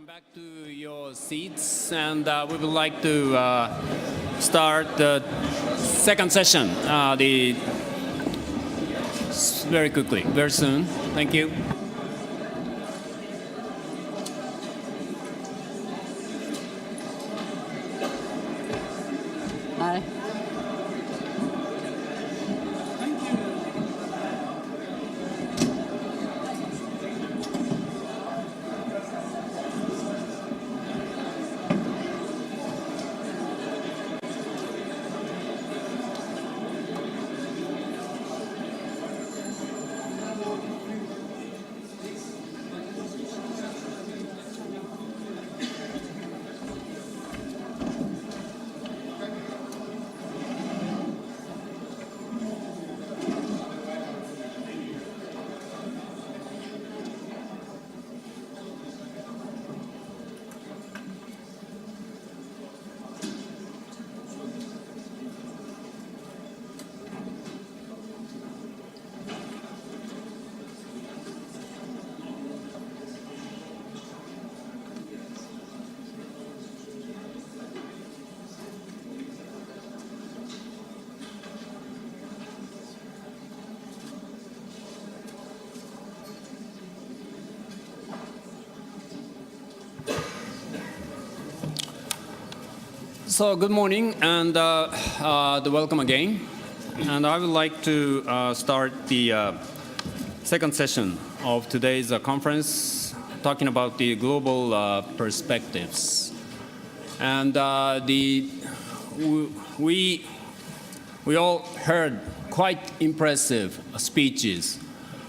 Back to your seats, and we would like to start the second session very quickly, very soon. Thank you. Hi. So good morning and welcome again. And I would like to start the second session of today's conference, talking about the global perspectives. And we all heard quite impressive speeches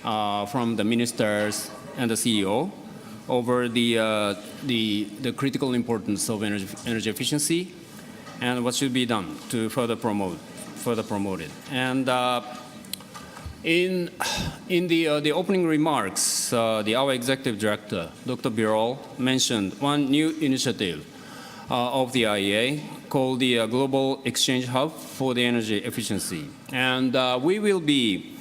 from the ministers and the CEO over the critical importance of energy efficiency and what should be done to further promote it. And in the opening remarks, our executive director, Dr. Birol, mentioned one new initiative of the IEA called the Global Exchange Hub for the Energy Efficiency. And we will be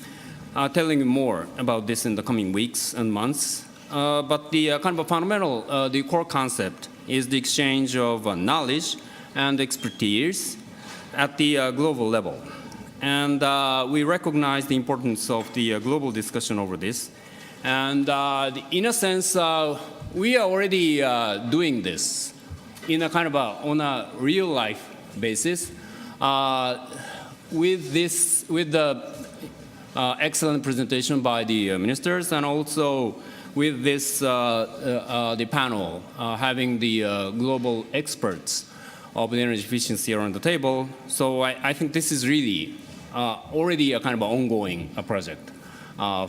telling you more about this in the coming weeks and months. But the kind of a fundamental, the core concept is the exchange of knowledge and expertise at the global level. And we recognize the importance of the global discussion over this. And in a sense, we are already doing this in a kind of on a real life basis with the excellent presentation by the ministers, and also with this the panel having the global experts of the energy efficiency around the table. So I think this is really already a kind of ongoing project by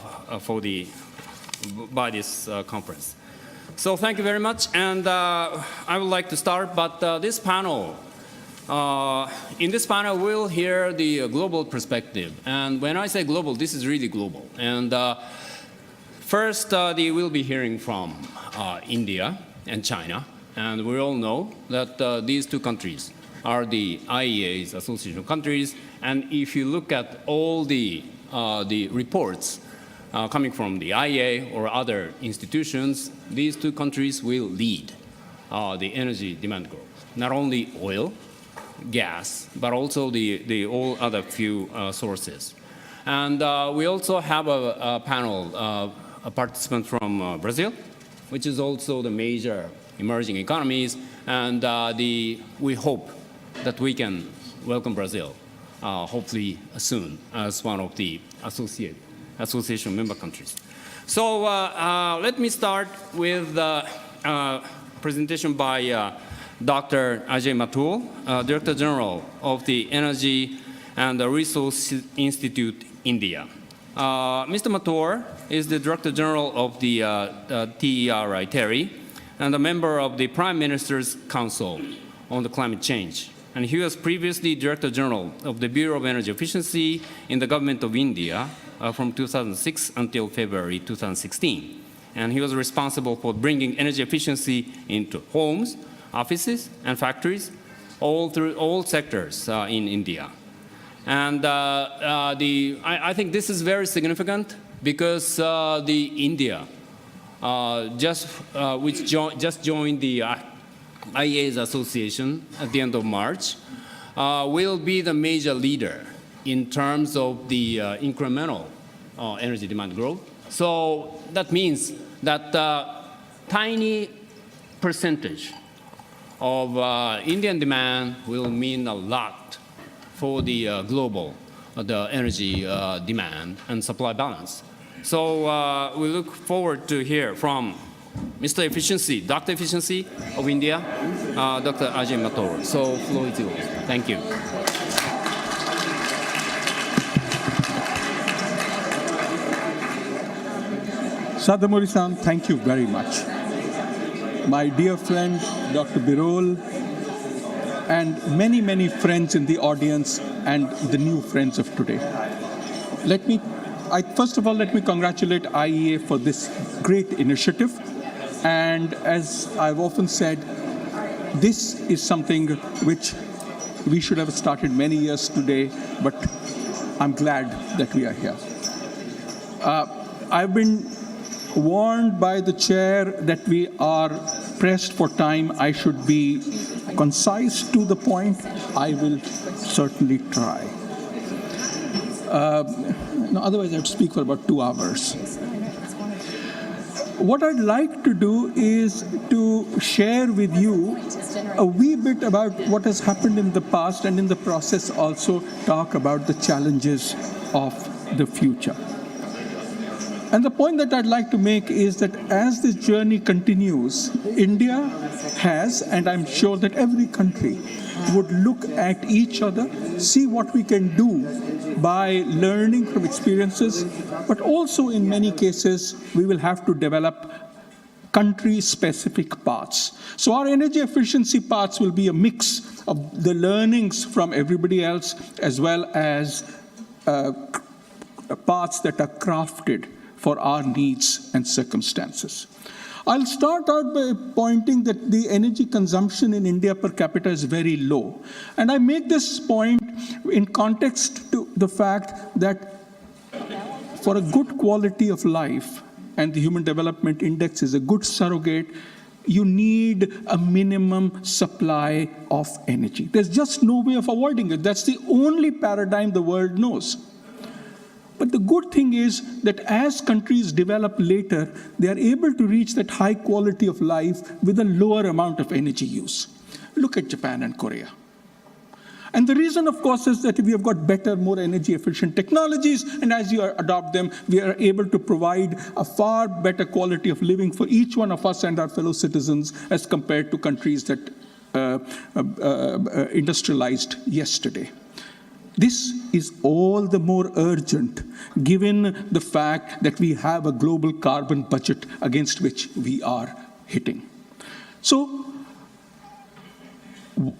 this conference. So thank you very much, and I would like to start, but this panel, in this panel we'll hear the global perspective. And when I say global, this is really global. And first, we'll be hearing from India and China. And we all know that these two countries are the IEA's association of countries. And if you look at all the reports coming from the IEA or other institutions, these two countries will lead the energy demand growth. Not only oil, gas, but also the all other few sources. And we also have a panel, a participant from Brazil, which is also the major emerging economies, and we hope that we can welcome Brazil, hopefully soon, as one of the association member countries. So let me start with the presentation by Dr. Ajay Mathur, Director General of the Energy and Resource Institute, India. Mr. Mathur is the Director General of the TERI, and a member of the Prime Minister's Council on the Climate Change. And he was previously Director General of the Bureau of Energy Efficiency in the Government of India from 2006 until February 2016. And he was responsible for bringing energy efficiency into homes, offices, and factories, through all sectors in India. And I think this is very significant because India which just joined the IEA's association at the end of March, will be the major leader in terms of the incremental energy demand growth. So that means that tiny percentage of Indian demand will mean a lot for the global the energy demand and supply balance. So we look forward to hear from Mr. Efficiency, Dr. Efficiency of India, Dr. Ajay Mathur. So floor is yours. Thank you. Sadamori-san, thank you very much. My dear friend, Dr. Birol, and many, many friends in the audience and the new friends of today. First of all, let me congratulate IEA for this great initiative. And as I've often said, this is something which we should have started many years today, but I'm glad that we are here. I've been warned by the chair that we are pressed for time. I should be concise to the point. I will certainly try. Otherwise, I'd speak for about 2 hours. What I'd like to do is to share with you a wee bit about what has happened in the past, and in the process also talk about the challenges of the future. And the point that I'd like to make is that as this journey continues, India has, and I'm sure that every country would look at each other, see what we can do by learning from experiences, but also in many cases, we will have to develop country-specific paths. So our energy efficiency paths will be a mix of the learnings from everybody else, as well as paths that are crafted for our needs and circumstances. I'll start out by pointing that the energy consumption in India per capita is very low. And I make this point in context to the fact that for a good quality of life, and the Human Development Index is a good surrogate, you need a minimum supply of energy. There's just no way of avoiding it. That's the only paradigm the world knows. But the good thing is that as countries develop later, they are able to reach that high quality of life with a lower amount of energy use. Look at Japan and Korea. And the reason, of course, is that we have got better, more energy-efficient technologies, and as you adopt them, we are able to provide a far better quality of living for each one of us and our fellow citizens as compared to countries that industrialized yesterday. This is all the more urgent given the fact that we have a global carbon budget against which we are hitting. So,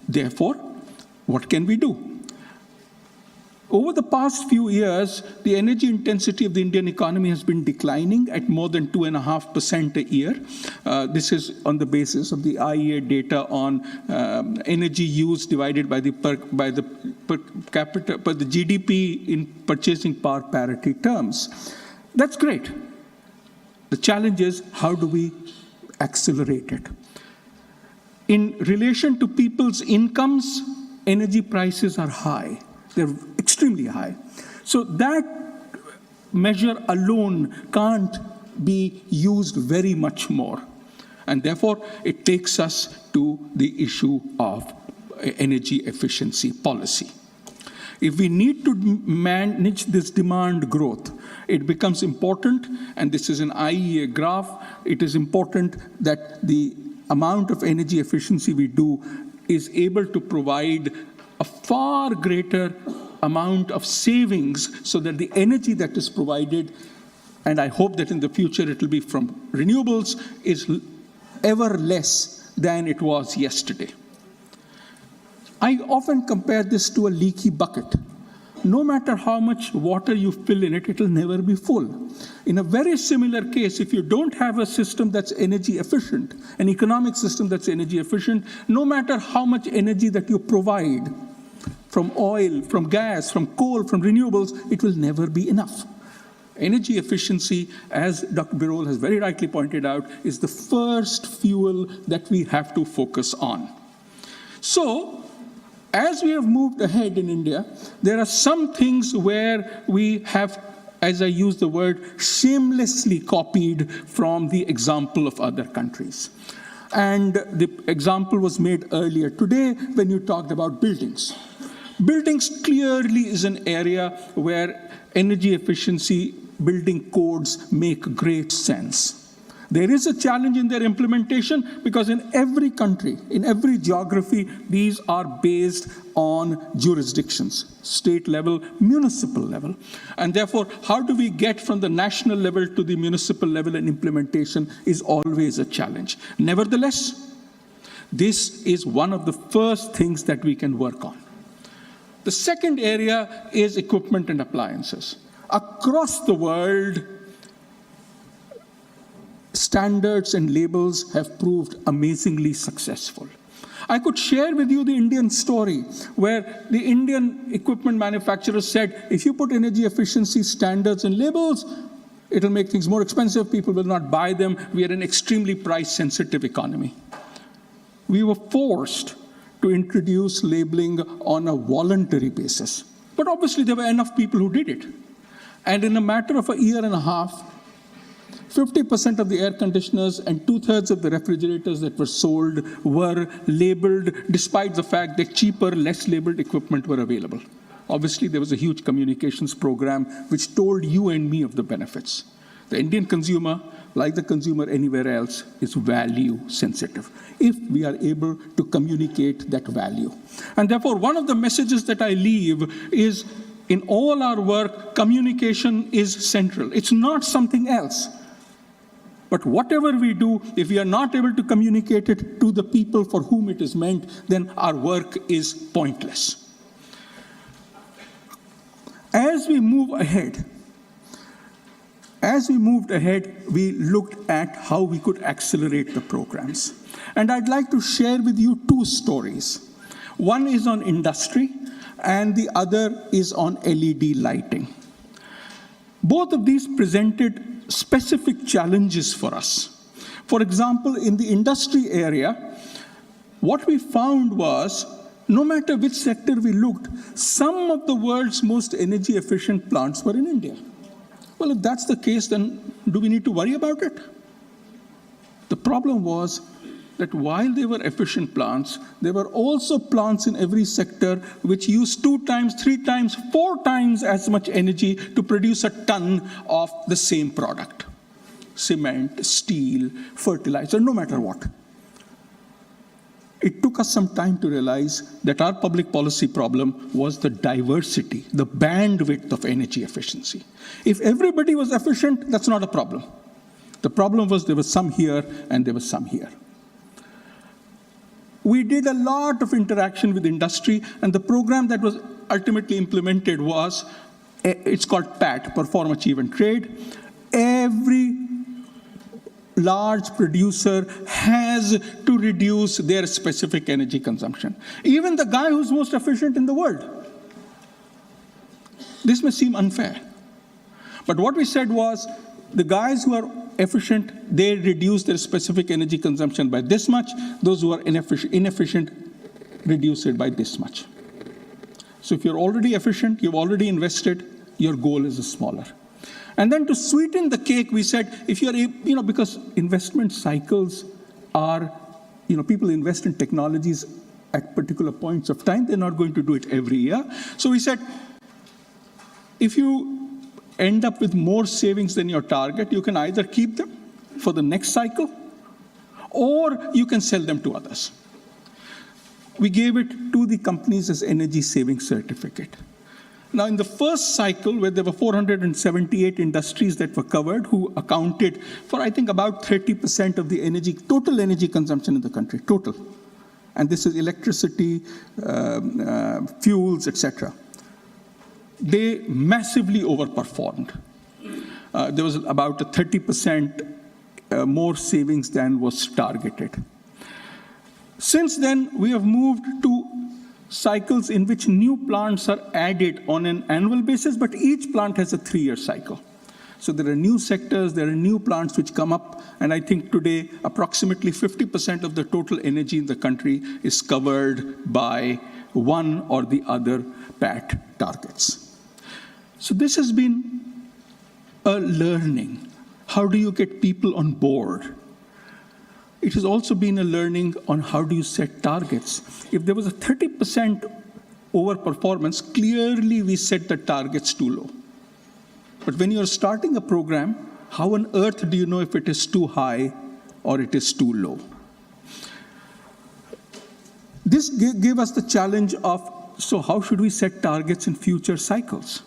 therefore, what can we do? Over the past few years, the energy intensity of the Indian economy has been declining at more than 2.5% a year. This is on the basis of the IEA data on energy use divided by the GDP in purchasing power parity terms. That's great. The challenge is, how do we accelerate it? In relation to people's incomes, energy prices are high. They're extremely high. So that measure alone can't be used very much more. And therefore, it takes us to the issue of energy efficiency policy. If we need to manage this demand growth, it becomes important, and this is an IEA graph, it is important that the amount of energy efficiency we do is able to provide a far greater amount of savings so that the energy that is provided, and I hope that in the future it will be from renewables, is ever less than it was yesterday. I often compare this to a leaky bucket. No matter how much water you fill in it, it will never be full. In a very similar case, if you don't have a system that's energy efficient, an economic system that's energy efficient, no matter how much energy that you provide from oil, from gas, from coal, from renewables, it will never be enough. Energy efficiency, as Dr. Birol has very rightly pointed out, is the first fuel that we have to focus on. So, as we have moved ahead in India, there are some things where we have, as I use the word, shamelessly copied from the example of other countries. And the example was made earlier today when you talked about buildings. Buildings clearly is an area where energy efficiency building codes make great sense. There is a challenge in their implementation because in every country, in every geography, these are based on jurisdictions, state level, municipal level. And therefore, how do we get from the national level to the municipal level and implementation is always a challenge. Nevertheless, this is one of the first things that we can work on. The second area is equipment and appliances. Across the world, standards and labels have proved amazingly successful. I could share with you the Indian story where the Indian equipment manufacturers said, if you put energy efficiency standards and labels, it'll make things more expensive, people will not buy them, we are an extremely price-sensitive economy. We were forced to introduce labeling on a voluntary basis. But obviously there were enough people who did it. And in a matter of a year and a half, 50% of the air conditioners and 2/3 of the refrigerators that were sold were labeled, despite the fact that cheaper, less labeled equipment were available. Obviously, there was a huge communications program which told you and me of the benefits. The Indian consumer, like the consumer anywhere else, is value sensitive, if we are able to communicate that value. And therefore, one of the messages that I leave is, in all our work, communication is central. It's not something else. But whatever we do, if we are not able to communicate it to the people for whom it is meant, then our work is pointless. As we moved ahead, we looked at how we could accelerate the programs. And I'd like to share with you two stories. One is on industry, and the other is on LED lighting. Both of these presented specific challenges for us. For example, in the industry area, what we found was, no matter which sector we looked, some of the world's most energy efficient plants were in India. Well, if that's the case, then do we need to worry about it? The problem was that while they were efficient plants, there were also plants in every sector which used 2 times, 3 times, 4 times as much energy to produce a ton of the same product. Cement, steel, fertilizer, no matter what. It took us some time to realize that our public policy problem was the diversity, the bandwidth of energy efficiency. If everybody was efficient, that's not a problem. The problem was there was some here and there was some here. We did a lot of interaction with industry, and the program that was ultimately implemented was, it's called PAT, Perform, Achieve, and Trade. Every large producer has to reduce their specific energy consumption. Even the guy who's most efficient in the world. This may seem unfair. But what we said was, the guys who are efficient, they reduce their specific energy consumption by this much. Those who are inefficient reduce it by this much. So if you're already efficient, you've already invested, your goal is smaller. And then to sweeten the cake, we said, if you're, because investment cycles are, people invest in technologies at particular points of time. They're not going to do it every year. So we said, if you end up with more savings than your target, you can either keep them for the next cycle, or you can sell them to others. We gave it to the companies as energy saving certificate. Now, in the first cycle, where there were 478 industries that were covered, who accounted for, I think, about 30% of the total energy consumption in the country, total. And this is electricity, fuels, etc. They massively overperformed. There was about a 30% more savings than was targeted. Since then, we have moved to cycles in which new plants are added on an annual basis, but each plant has a 3-year cycle. So there are new sectors, there are new plants which come up, and I think today approximately 50% of the total energy in the country is covered by one or the other PAT targets. So this has been a learning. How do you get people on board? It has also been a learning on how do you set targets. If there was a 30% overperformance, clearly we set the targets too low. But when you're starting a program, how on earth do you know if it is too high or it is too low? This gave us the challenge of, so how should we set targets in future cycles?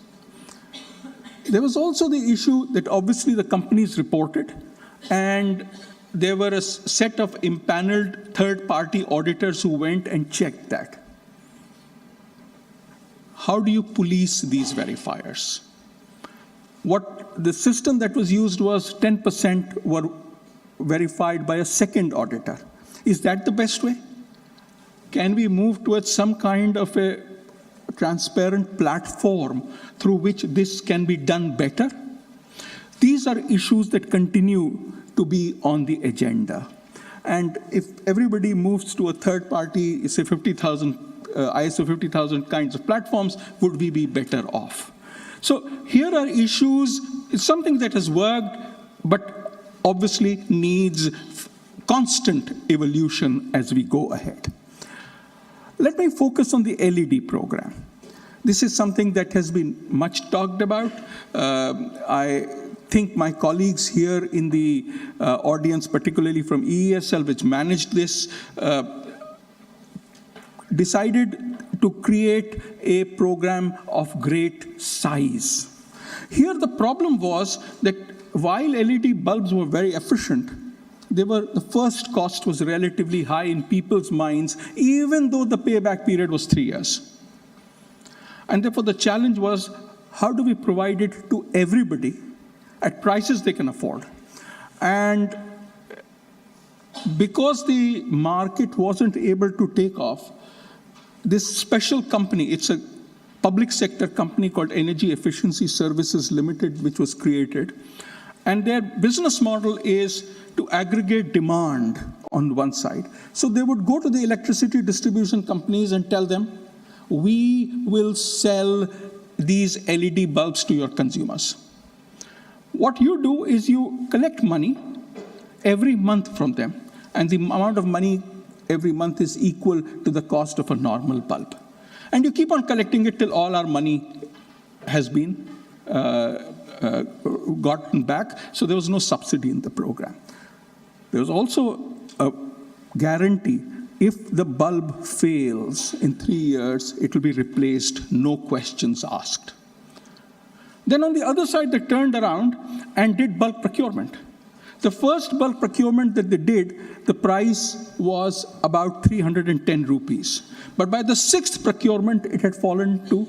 There was also the issue that obviously the companies reported, and there were a set of impaneled third-party auditors who went and checked that. How do you police these verifiers? What the system that was used was 10% were verified by a second auditor. Is that the best way? Can we move towards some kind of a transparent platform through which this can be done better? These are issues that continue to be on the agenda. And if everybody moves to a third party, say 50,000, ISO 50,000 kinds of platforms, would we be better off? So here are issues, it's something that has worked, but obviously needs constant evolution as we go ahead. Let me focus on the LED program. This is something that has been much talked about. I think my colleagues here in the audience, particularly from EESL, which managed this, decided to create a program of great size. Here the problem was that while LED bulbs were very efficient, the first cost was relatively high in people's minds, even though the payback period was 3 years. And therefore the challenge was, how do we provide it to everybody at prices they can afford? And because the market wasn't able to take off, this special company, it's a public sector company called Energy Efficiency Services Limited, which was created. And their business model is to aggregate demand on one side. So they would go to the electricity distribution companies and tell them, we will sell these LED bulbs to your consumers. What you do is you collect money every month from them, and the amount of money every month is equal to the cost of a normal bulb. And you keep on collecting it till all our money has been gotten back, so there was no subsidy in the program. There was also a guarantee, if the bulb fails in 3 years, it will be replaced, no questions asked. Then on the other side, they turned around and did bulk procurement. The first bulk procurement that they did, the price was about 310 rupees. But by the 6th procurement, it had fallen to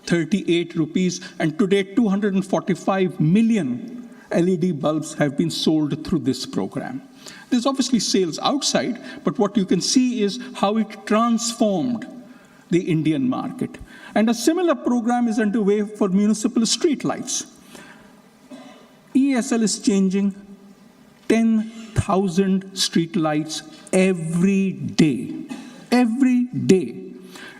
38 rupees, and today 245 million LED bulbs have been sold through this program. There's obviously sales outside, but what you can see is how it transformed the Indian market. And a similar program is underway for municipal street lights. ESL is changing 10,000 street lights every day. Every day.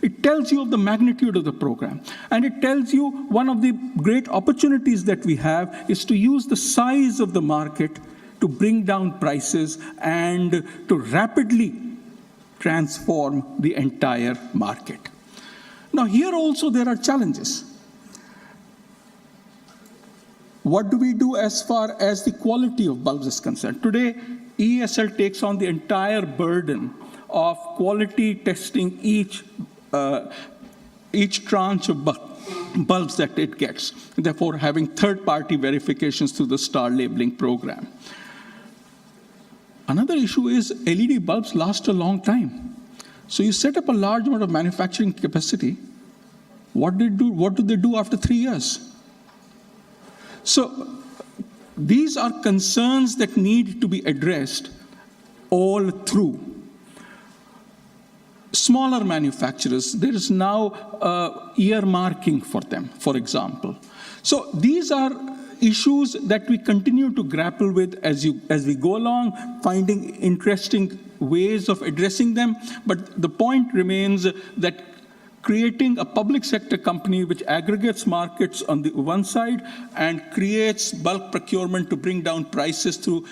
It tells you of the magnitude of the program. And it tells you one of the great opportunities that we have is to use the size of the market to bring down prices and to rapidly transform the entire market. Now, here also there are challenges. What do we do as far as the quality of bulbs is concerned? Today, ESL takes on the entire burden of quality testing each tranche of bulbs that it gets, therefore having third-party verifications through the star labeling program. Another issue is LED bulbs last a long time. So you set up a large amount of manufacturing capacity. What do they do after 3 years? So these are concerns that need to be addressed all through. Smaller manufacturers, there is now earmarking for them, for example. So these are issues that we continue to grapple with as we go along, finding interesting ways of addressing them. But the point remains that creating a public sector company which aggregates markets on the one side and creates bulk procurement to bring down prices through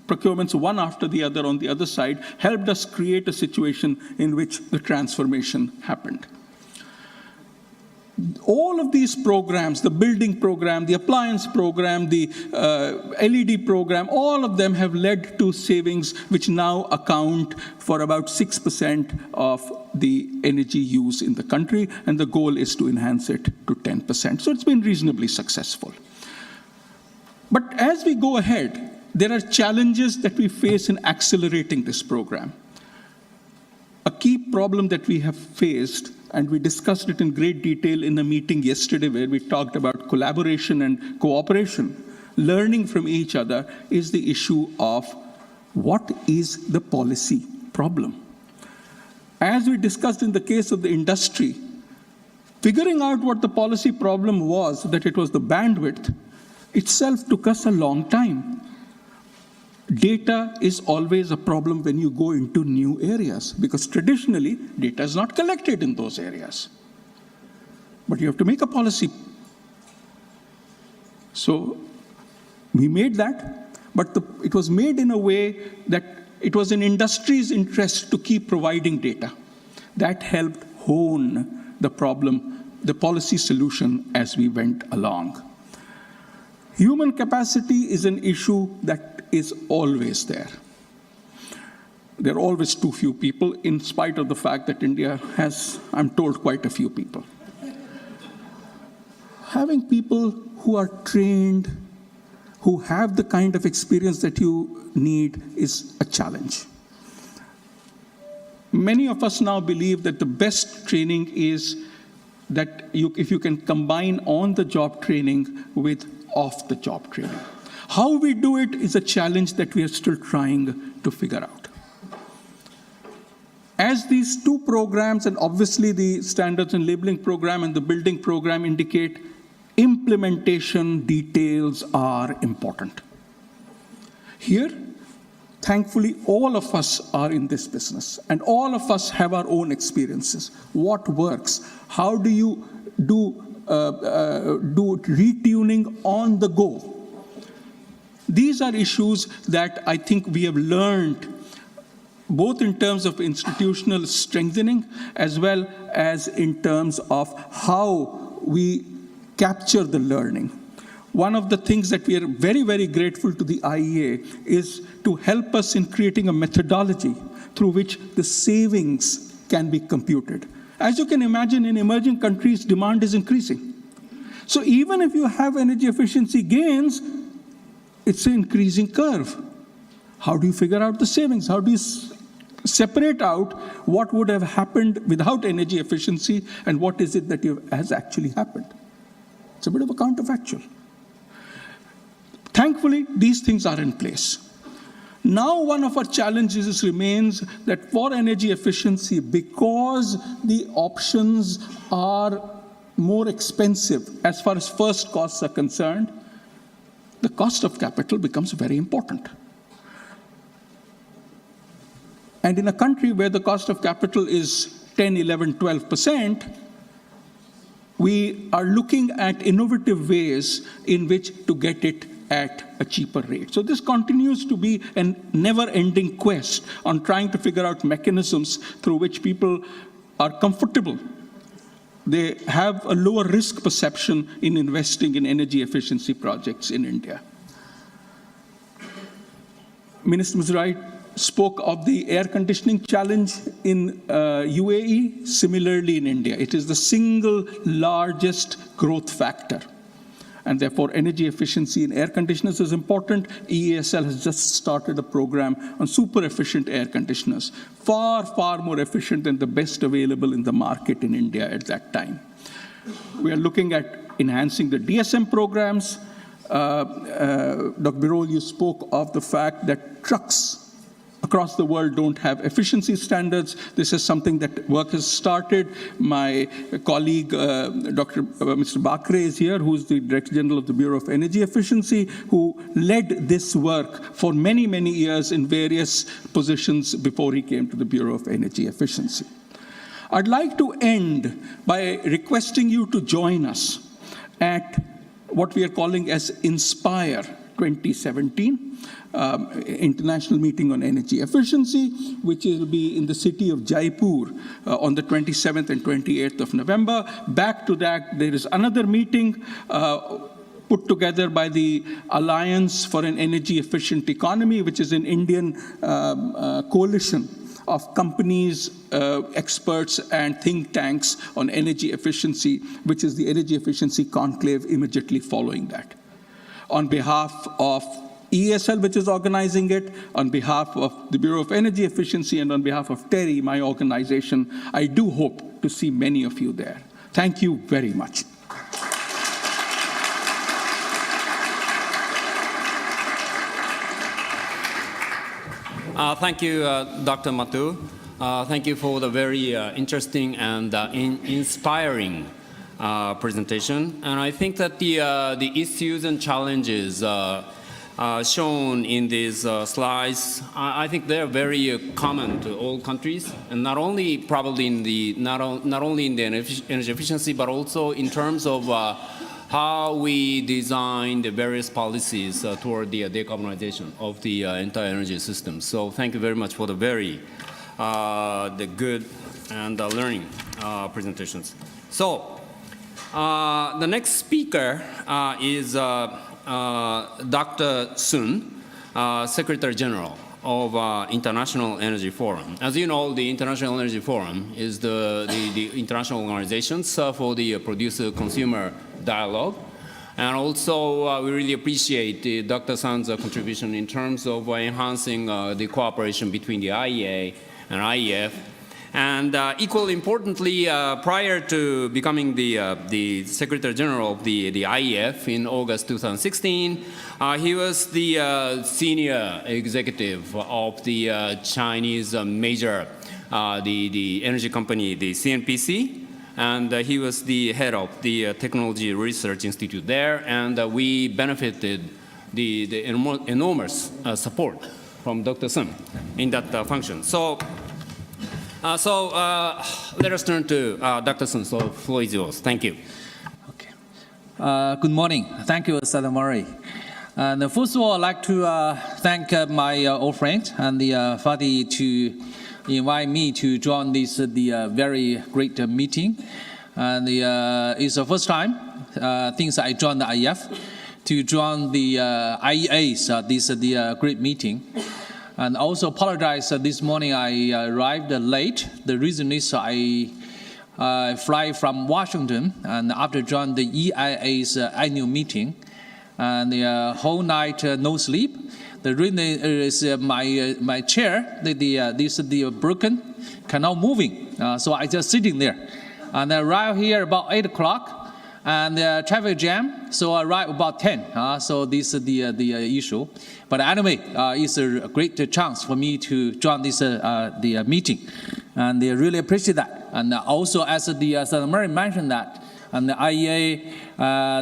procurements one after the other on the other side helped us create a situation in which the transformation happened. All of these programs, the building program, the appliance program, the LED program, all of them have led to savings which now account for about 6% of the energy use in the country, and the goal is to enhance it to 10%. So it's been reasonably successful. But as we go ahead, there are challenges that we face in accelerating this program. A key problem that we have faced, and we discussed it in great detail in a meeting yesterday where we talked about collaboration and cooperation, learning from each other, is the issue of what is the policy problem. As we discussed in the case of the industry, figuring out what the policy problem was, that it was the bandwidth, itself took us a long time. Data is always a problem when you go into new areas, because traditionally, data is not collected in those areas. But you have to make a policy. So we made that, but it was made in a way that it was in industry's interest to keep providing data. That helped hone the problem, the policy solution as we went along. Human capacity is an issue that is always there. There are always too few people, in spite of the fact that India has, I'm told, quite a few people. Having people who are trained, who have the kind of experience that you need is a challenge. Many of us now believe that the best training is that if you can combine on-the-job training with off-the-job training. How we do it is a challenge that we are still trying to figure out. As these two programs, and obviously the standards and labeling program and the building program indicate, implementation details are important. Here, thankfully, all of us are in this business, and all of us have our own experiences. What works? How do you do retuning on the go? These are issues that I think we have learned, both in terms of institutional strengthening as well as in terms of how we capture the learning. One of the things that we are very, very grateful to the IEA is to help us in creating a methodology through which the savings can be computed. As you can imagine, in emerging countries, demand is increasing. So even if you have energy efficiency gains, it's an increasing curve. How do you figure out the savings? How do you separate out what would have happened without energy efficiency and what is it that has actually happened? It's a bit of a counterfactual. Thankfully, these things are in place. Now, one of our challenges remains that for energy efficiency, because the options are more expensive as far as first costs are concerned, the cost of capital becomes very important. And in a country where the cost of capital is 10, 11, 12%, we are looking at innovative ways in which to get it at a cheaper rate. So this continues to be a never-ending quest on trying to figure out mechanisms through which people are comfortable. They have a lower risk perception in investing in energy efficiency projects in India. Minister Mizrahi spoke of the air conditioning challenge in UAE, similarly in India. It is the single largest growth factor. And therefore, energy efficiency in air conditioners is important. EESL has just started a program on super efficient air conditioners, far, far more efficient than the best available in the market in India at that time. We are looking at enhancing the DSM programs. Dr. Birol, you spoke of the fact that trucks across the world don't have efficiency standards. This is something that work has started. My colleague, Mr. Bakre is here, who's the Director General of the Bureau of Energy Efficiency, who led this work for many, many years in various positions before he came to the Bureau of Energy Efficiency. I'd like to end by requesting you to join us at what we are calling as Inspire 2017. International Meeting on Energy Efficiency, which will be in the city of Jaipur on the 27th and 28th of November. Back to that, there is another meeting put together by the Alliance for an Energy Efficient Economy, which is an Indian coalition of companies, experts, and think tanks on energy efficiency, which is the Energy Efficiency Conclave immediately following that. On behalf of ESL, which is organizing it, on behalf of the Bureau of Energy Efficiency, and on behalf of TERI, my organization, I do hope to see many of you there. Thank you very much. Thank you, Dr. Mathu. Thank you for the very interesting and inspiring presentation. And I think that the issues and challenges shown in these slides, I think they're very common to all countries, and not only probably in the not only in the energy efficiency, but also in terms of how we design the various policies toward the decarbonization of the entire energy system. So thank you very much for the very the good and learning presentations. So the next speaker is Dr. Soong, Secretary General of International Energy Forum. As you know, the International Energy Forum is the international organizations for the producer-consumer dialogue. And also, we really appreciate Dr. Soong's contribution in terms of enhancing the cooperation between the IEA and IEF. And equally importantly, prior to becoming the Secretary General of the IEF in August 2016, he was the senior executive of the Chinese major the energy company, the CNPC, and he was the head of the Technology Research Institute there, and we benefited the enormous support from Dr. Soong in that function. So let us turn to Dr. Soong. So the floor is yours. Thank you. Okay. Good morning. Thank you, Sadamari. And first of all, I'd like to thank my old friend and the Fadi to invite me to join this very great meeting. And it's the first time since I joined the IEF to join the IEA's this great meeting. And also apologize this morning I arrived late. The reason is I fly from Washington and after joining the EIA's annual meeting, and the whole night no sleep. The reason is my chair, this broken, cannot moving. So I just sitting there, and I arrived here about 8 o'clock. And traffic jam, so I arrived about 10. So this is the issue. But anyway, it's a great chance for me to join this the meeting, and I really appreciate that. And also, as the Sadamari mentioned that, and the IEA,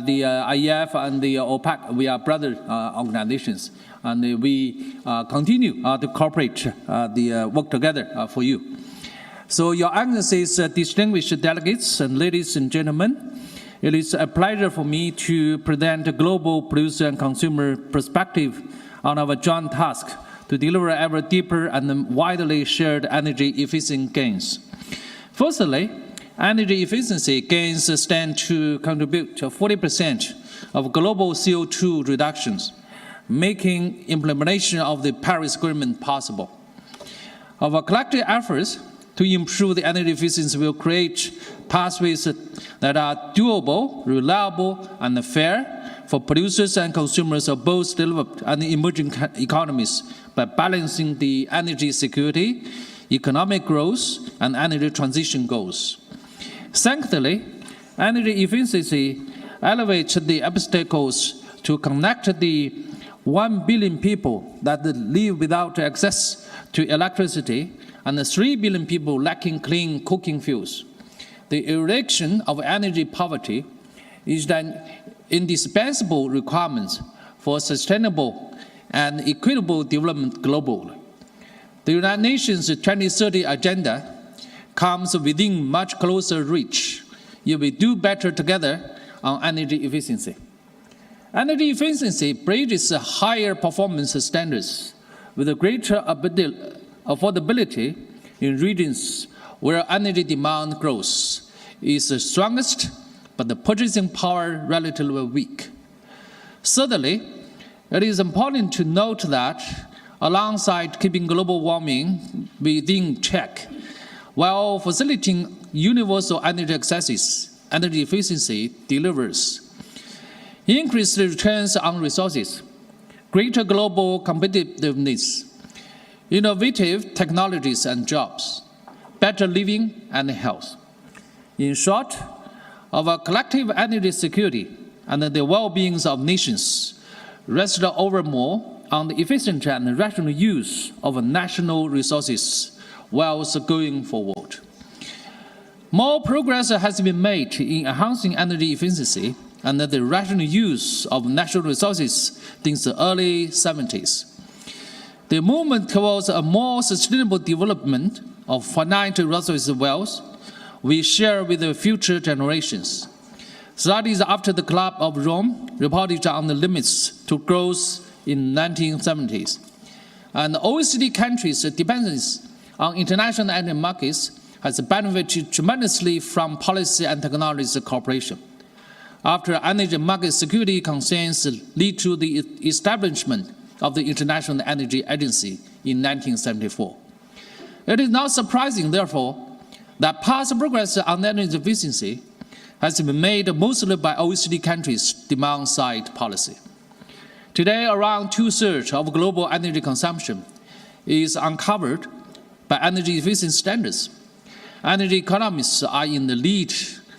the IEF, and the OPEC, we are brother organizations, and we continue to cooperate, work together for you. So, Your Excellencies, distinguished delegates, and ladies and gentlemen. It is a pleasure for me to present a global producer and consumer perspective on our joint task to deliver ever deeper and widely shared energy efficiency gains. Firstly, energy efficiency gains stand to contribute to 40% of global CO2 reductions, making implementation of the Paris Agreement possible. Our collective efforts to improve the energy efficiency will create pathways that are doable, reliable, and fair for producers and consumers of both developed and emerging economies by balancing the energy security, economic growth, and energy transition goals. Secondly, energy efficiency elevates the obstacles to connect the 1 billion people that live without access to electricity, and 3 billion people lacking clean cooking fuels. The eradication of energy poverty is an indispensable requirement for sustainable and equitable development globally. The United Nations 2030 agenda comes within much closer reach if we do better together on energy efficiency. Energy efficiency bridges higher performance standards with a greater affordability in regions where energy demand growth is strongest, but the purchasing power relatively weak. Thirdly, it is important to note that alongside keeping global warming within check, while facilitating universal energy access, energy efficiency delivers increased returns on resources, greater global competitiveness, innovative technologies and jobs, better living and health. In short, our collective energy security and the well-being of nations rest over more on the efficient and rational use of national resources whilst going forward. More progress has been made in enhancing energy efficiency and the rational use of natural resources since the early 70s. The movement towards a more sustainable development of finite resource wealth we share with the future generations. Studies after the Club of Rome reported on the limits to growth in the 1970s. And OECD countries' dependence on international energy markets has benefited tremendously from policy and technology cooperation. After energy market security concerns led to the establishment of the International Energy Agency in 1974. It is not surprising, therefore, that past progress on energy efficiency has been made mostly by OECD countries' demand-side policy. Today, around 2/3 of global energy consumption is uncovered by energy efficiency standards. Energy economies are in the lead,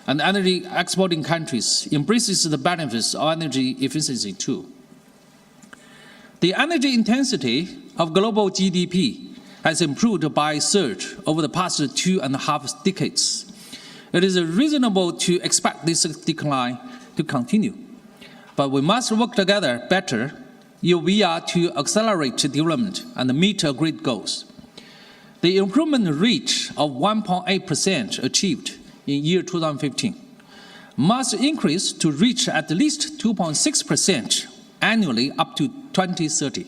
and energy exporting countries embraces the benefits of energy efficiency too. The energy intensity of global GDP has improved by a third over the past 2.5 decades. It is reasonable to expect this decline to continue, but we must work together better if we are to accelerate development and meet agreed goals. The improvement rate of 1.8% achieved in year 2015 must increase to reach at least 2.6% annually up to 2030.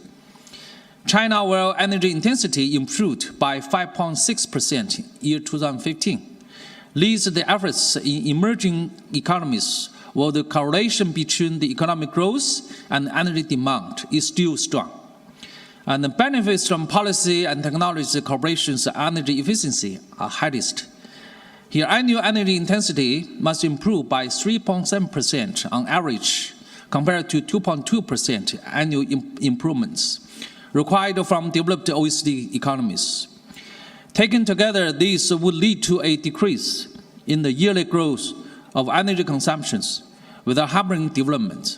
China, where energy intensity improved by 5.6% in year 2015, leads the efforts in emerging economies where the correlation between the economic growth and energy demand is still strong. And the benefits from policy and technology cooperation's energy efficiency are highest. Here, annual energy intensity must improve by 3.7% on average, compared to 2.2% annual improvements required from developed OECD economies. Taken together, these would lead to a decrease in the yearly growth of energy consumptions without hampering development.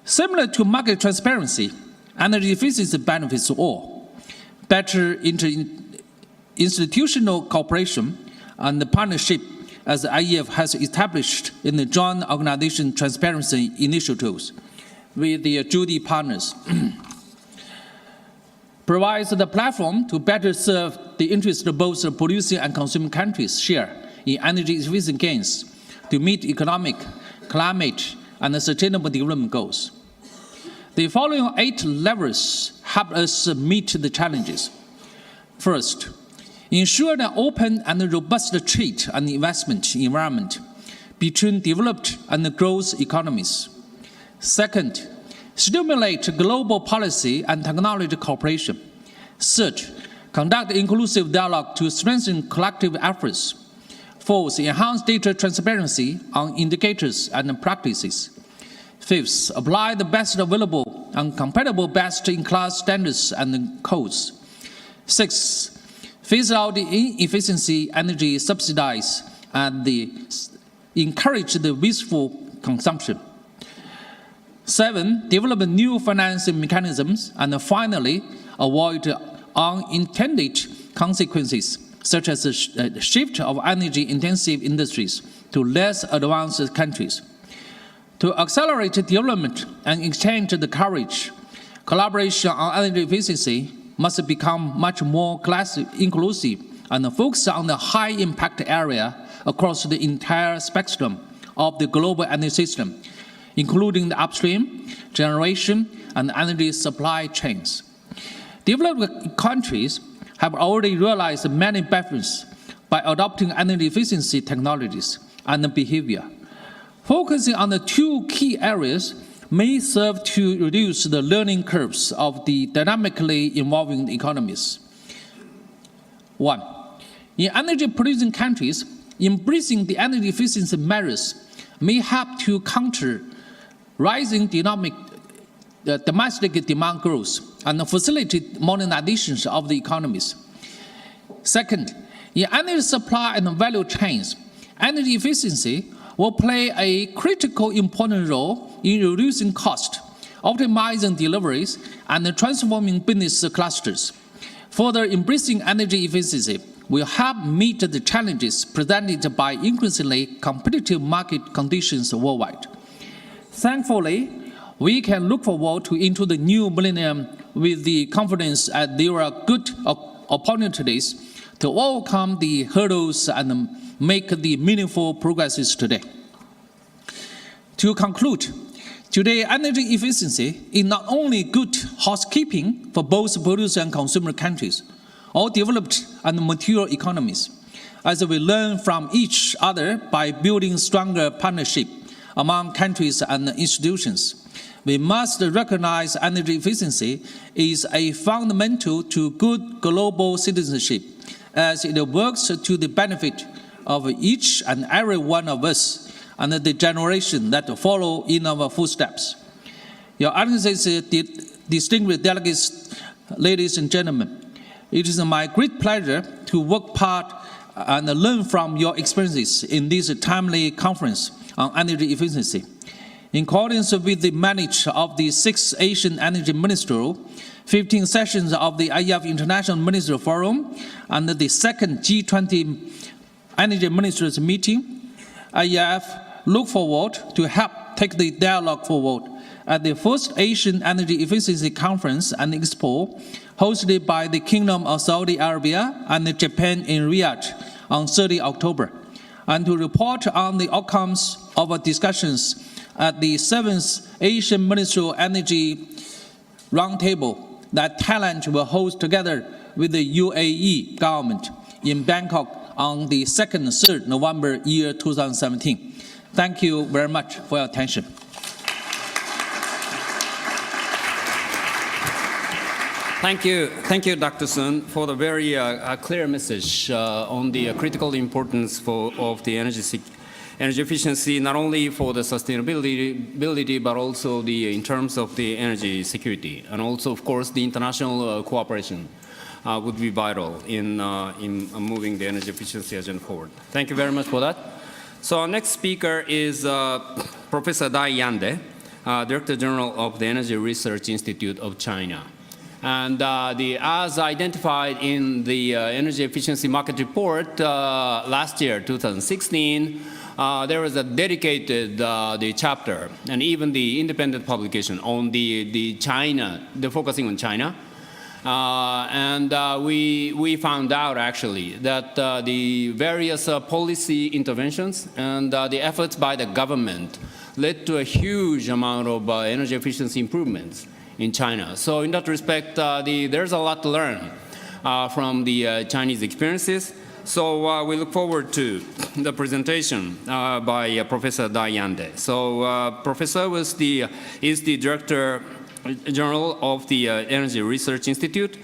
Similar to market transparency, energy efficiency benefits all. Better institutional cooperation and the partnership as the IEF has established in the Joint Organization Transparency Initiatives with the Judy partners provides the platform to better serve the interests of both the producing and consuming countries share in energy efficiency gains to meet economic, climate, and sustainable development goals. The following 8 levers help us meet the challenges. First, ensure an open and robust trade and investment environment between developed and growth economies. Second, stimulate global policy and technology cooperation. Third, conduct inclusive dialogue to strengthen collective efforts. Fourth, enhance data transparency on indicators and practices. Fifth, apply the best available and compatible best-in-class standards and codes. Sixth, phase out the inefficiency energy subsidies and encourage the wasteful consumption. 7, develop new financing mechanisms. And finally, avoid unintended consequences, such as the shift of energy-intensive industries to less advanced countries. To accelerate development and exchange the courage, collaboration on energy efficiency must become much more inclusive and focus on the high-impact area across the entire spectrum of the global energy system, including the upstream, generation, and energy supply chains. Developed countries have already realized many benefits by adopting energy efficiency technologies and behavior. Focusing on the 2 key areas may serve to reduce the learning curves of the dynamically evolving economies. 1. In energy-producing countries, embracing the energy efficiency measures may help to counter rising domestic demand growth and facilitate modernization of the economies. Second, in energy supply and value chains, energy efficiency will play a critical important role in reducing cost, optimizing deliveries, and transforming business clusters. Further embracing energy efficiency will help meet the challenges presented by increasingly competitive market conditions worldwide. Thankfully, we can look forward into the new millennium with the confidence that there are good opportunities to overcome the hurdles and make the meaningful progresses today. To conclude, today energy efficiency is not only good housekeeping for both producer and consumer countries, or developed and mature economies, as we learn from each other by building stronger partnership among countries and institutions. We must recognize energy efficiency is a fundamental to good global citizenship, as it works to the benefit of each and every one of us and the generation that follow in our footsteps. Your Excellency, distinguished delegates, ladies and gentlemen, it is my great pleasure to work part and learn from your experiences in this timely conference on energy efficiency. In accordance with the mandate of the 6th Asian Energy Ministerial, 15 sessions of the IEF International Ministerial Forum, and the 2nd G20 Energy Ministers meeting, IEF look forward to help take the dialogue forward at the first Asian Energy Efficiency Conference and Expo, hosted by the Kingdom of Saudi Arabia and Japan in Riyadh on 30 October, and to report on the outcomes of our discussions at the 7th Asian Ministerial Energy Roundtable that Thailand will host together with the UAE government in Bangkok on the 2nd and 3rd November year 2017. Thank you very much for your attention. Thank you, Dr. Soong, for the very clear message on the critical importance of the energy efficiency, not only for the sustainability, but also in terms of the energy security, and also, of course, the international cooperation would be vital in moving the energy efficiency agenda forward. Thank you very much for that. So our next speaker is Professor Dai Yande, Director General of the Energy Research Institute of China. And as identified in the Energy Efficiency Market Report last year, 2016, there was a dedicated the chapter and even the independent publication on the focusing on China. We found out actually that the various policy interventions and the efforts by the government led to a huge amount of energy efficiency improvements in China. So in that respect, there's a lot to learn from the Chinese experiences. So we look forward to the presentation by Professor Dai Yande. So Professor is the Director General of the Energy Research Institute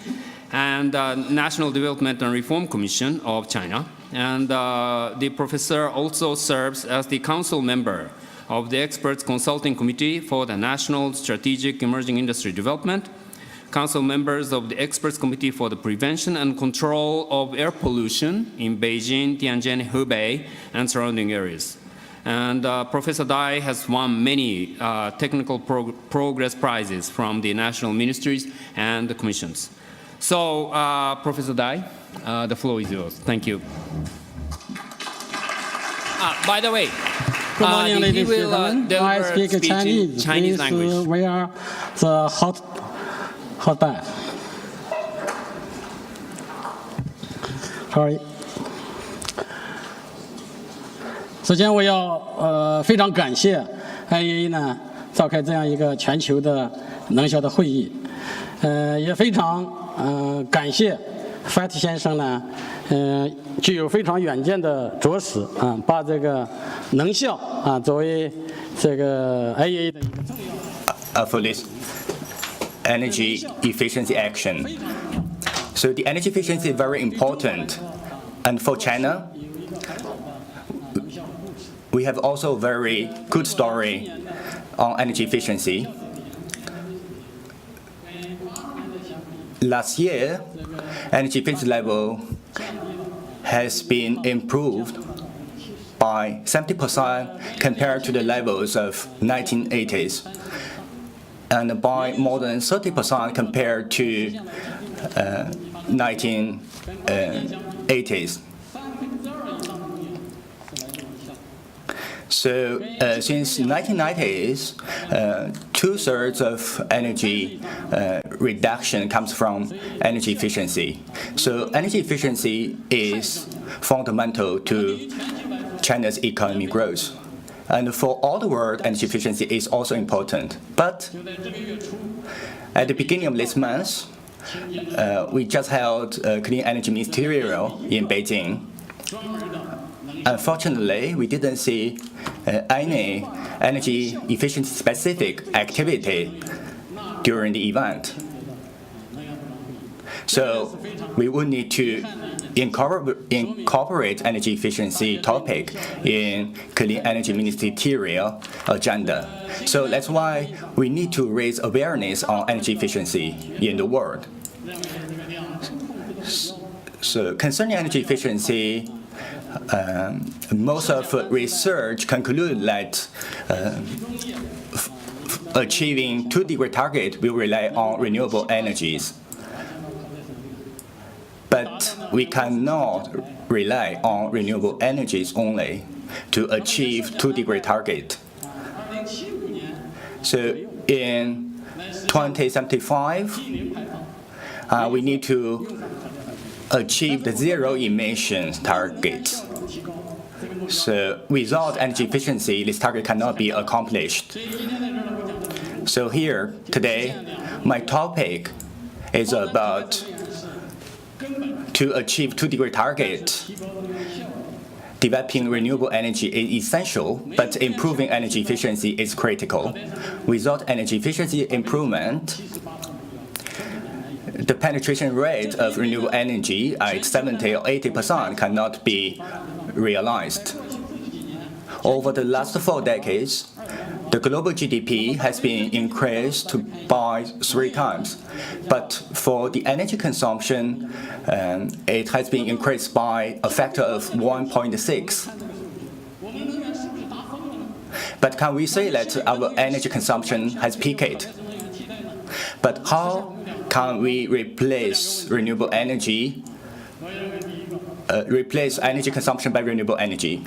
and National Development and Reform Commission of China. And the professor also serves as the council member of the Experts Consulting Committee for the National Strategic Emerging Industry Development, council members of the Experts Committee for the Prevention and Control of Air Pollution in Beijing, Tianjin, Hubei, and surrounding areas. And Professor Dai has won many technical progress prizes from the national ministries and the commissions. So, Professor Dai, the floor is yours. Thank you. By the way, good morning, ladies and gentlemen. I speak Chinese. Chinese language. We are the hot bag. Sorry. 首先，我要非常感谢 IEA 呢召开这样一个全球的能效的会议，也非常感谢 Fat 先生呢，具有非常远见的着实啊，把这个能效啊作为这个 IEA 的一个重要。For this energy efficiency action, so the energy efficiency is very important, and for China, we have also a very good story on energy efficiency. Last year, energy efficiency level has been improved by 70% compared to the levels of 1980s, and by more than 30% compared to 1980s. So since 1990s, 2/3 of energy reduction comes from energy efficiency. So energy efficiency is fundamental to China's economic growth. And for all the world, energy efficiency is also important. But at the beginning of this month, we just held a Clean Energy Ministerial in Beijing. Unfortunately, we didn't see any energy efficiency specific activity during the event. So we would need to incorporate energy efficiency topic in Clean Energy Ministerial agenda. So that's why we need to raise awareness on energy efficiency in the world. So concerning energy efficiency, most of research conclude that achieving 2-degree target will rely on renewable energies. But we cannot rely on renewable energies only to achieve 2-degree target. So in 2075, we need to achieve the zero emissions target. So without energy efficiency, this target cannot be accomplished. So here, today, my topic is about to achieve 2-degree target. Developing renewable energy is essential, but improving energy efficiency is critical. Without energy efficiency improvement, the penetration rate of renewable energy at 70 or 80% cannot be realized. Over the last 4 decades, the global GDP has been increased by 3 times. But for the energy consumption, it has been increased by a factor of 1.6. But can we say that our energy consumption has peaked? But how can we replace renewable energy, replace energy consumption by renewable energy?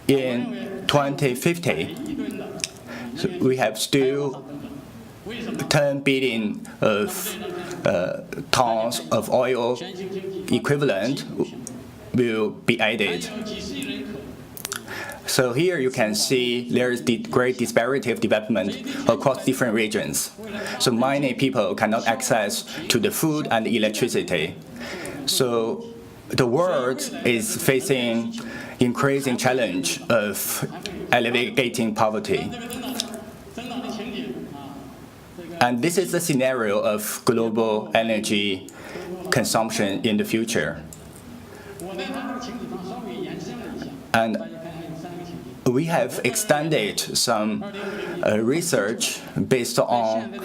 In 2050, we have still 10 billion of tons of oil equivalent will be added. So here you can see there is the great disparity of development across different regions. So many people cannot access to the food and electricity. So the world is facing increasing challenge of alleviating poverty. And this is the scenario of global energy consumption in the future. And we have extended some research based on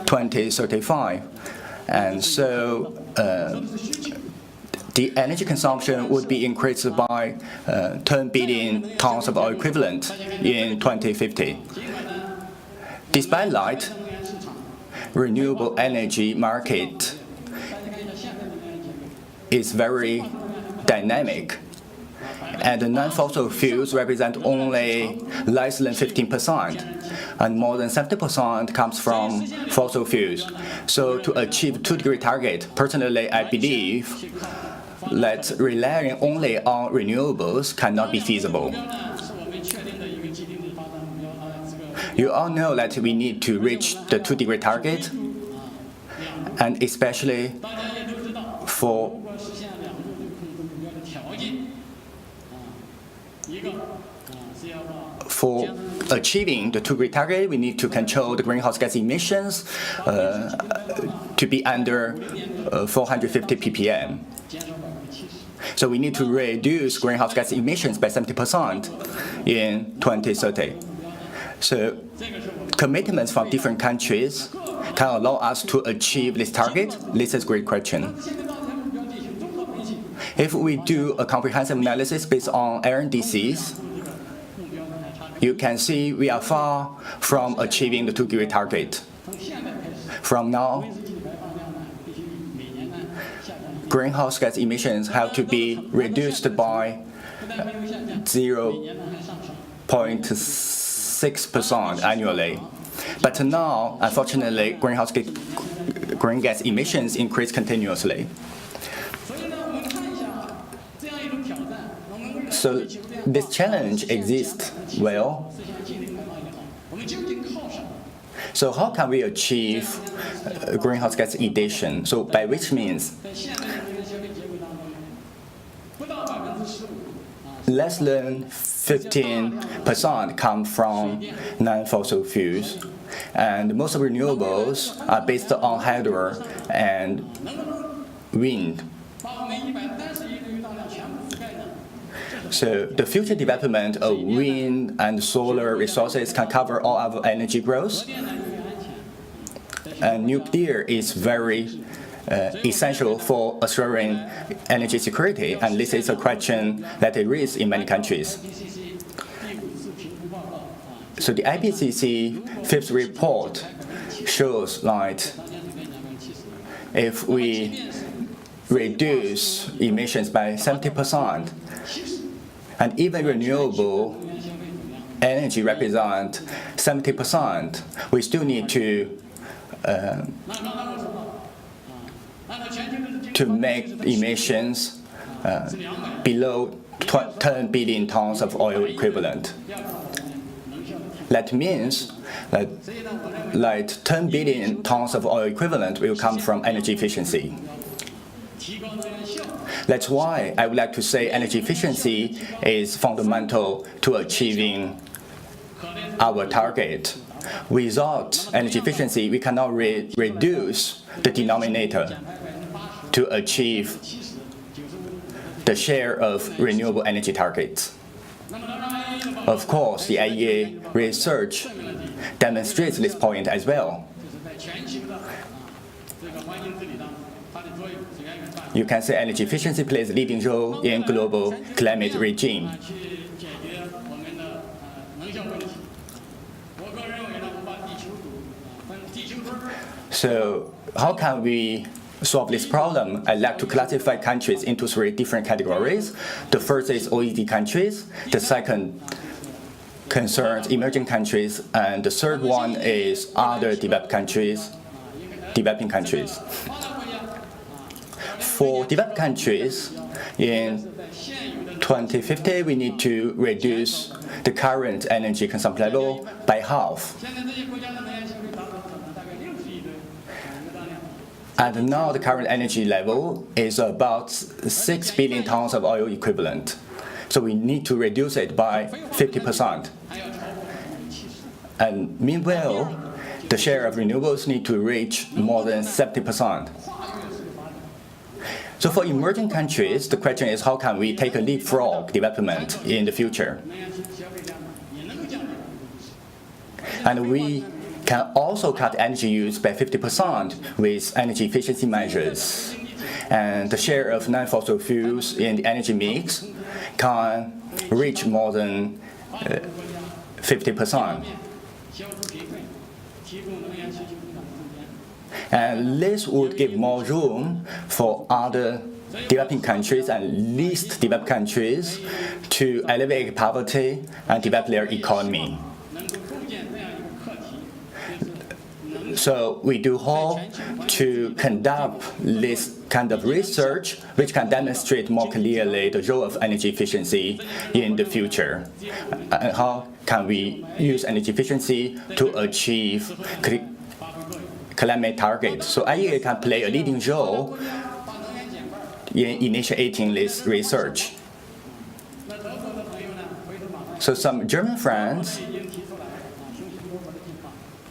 2035. And so the energy consumption would be increased by 10 billion tons of oil equivalent in 2050. Despite that, renewable energy market is very dynamic, and the non-fossil fuels represent only less than 15%, and more than 70% comes from fossil fuels. So to achieve 2-degree target, personally, I believe that relying only on renewables cannot be feasible. You all know that we need to reach the 2-degree target, and especially for achieving the 2-degree target, we need to control the greenhouse gas emissions to be under 450 ppm. So we need to reduce greenhouse gas emissions by 70% in 2030. So commitments from different countries can allow us to achieve this target. This is a great question. If we do a comprehensive analysis based on RNDCs, you can see we are far from achieving the 2-degree target. From now, greenhouse gas emissions have to be reduced by 0.6% annually. But now, unfortunately, green gas emissions increase continuously. So this challenge exists well. So how can we achieve greenhouse gas emission? So by which means? Less than 15% come from non-fossil fuels, and most renewables are based on hydro and wind. So the future development of wind and solar resources can cover all our energy growth. And nuclear is very essential for assuring energy security, and this is a question that is raised in many countries. So the IPCC fifth report shows that if we reduce emissions by 70%, and even renewable energy represent 70%, we still need to make emissions below 10 billion tons of oil equivalent. That means that 10 billion tons of oil equivalent will come from energy efficiency. That's why I would like to say energy efficiency is fundamental to achieving our target. Without energy efficiency, we cannot reduce the denominator to achieve the share of renewable energy targets. Of course, the IEA research demonstrates this point as well. You can say energy efficiency plays a leading role in global climate regime. So how can we solve this problem? I'd like to classify countries into 3 different categories. The first is OECD countries. The second concerns emerging countries. And the third one is other developing countries. For developed countries, in 2050, we need to reduce the current energy consumption level by half. And now the current energy level is about 6 billion tons of oil equivalent. So we need to reduce it by 50%. And meanwhile, the share of renewables need to reach more than 70%. So for emerging countries, the question is how can we take a leapfrog development in the future? And we can also cut energy use by 50% with energy efficiency measures. and the share of non-fossil fuels in the energy mix can reach more than 50%. And this would give more room for other developing countries and least developed countries to elevate poverty and develop their economy. So we do hope to conduct this kind of research which can demonstrate more clearly the role of energy efficiency in the future. And how can we use energy efficiency to achieve climate targets? So IEA can play a leading role in initiating this research. So some German friends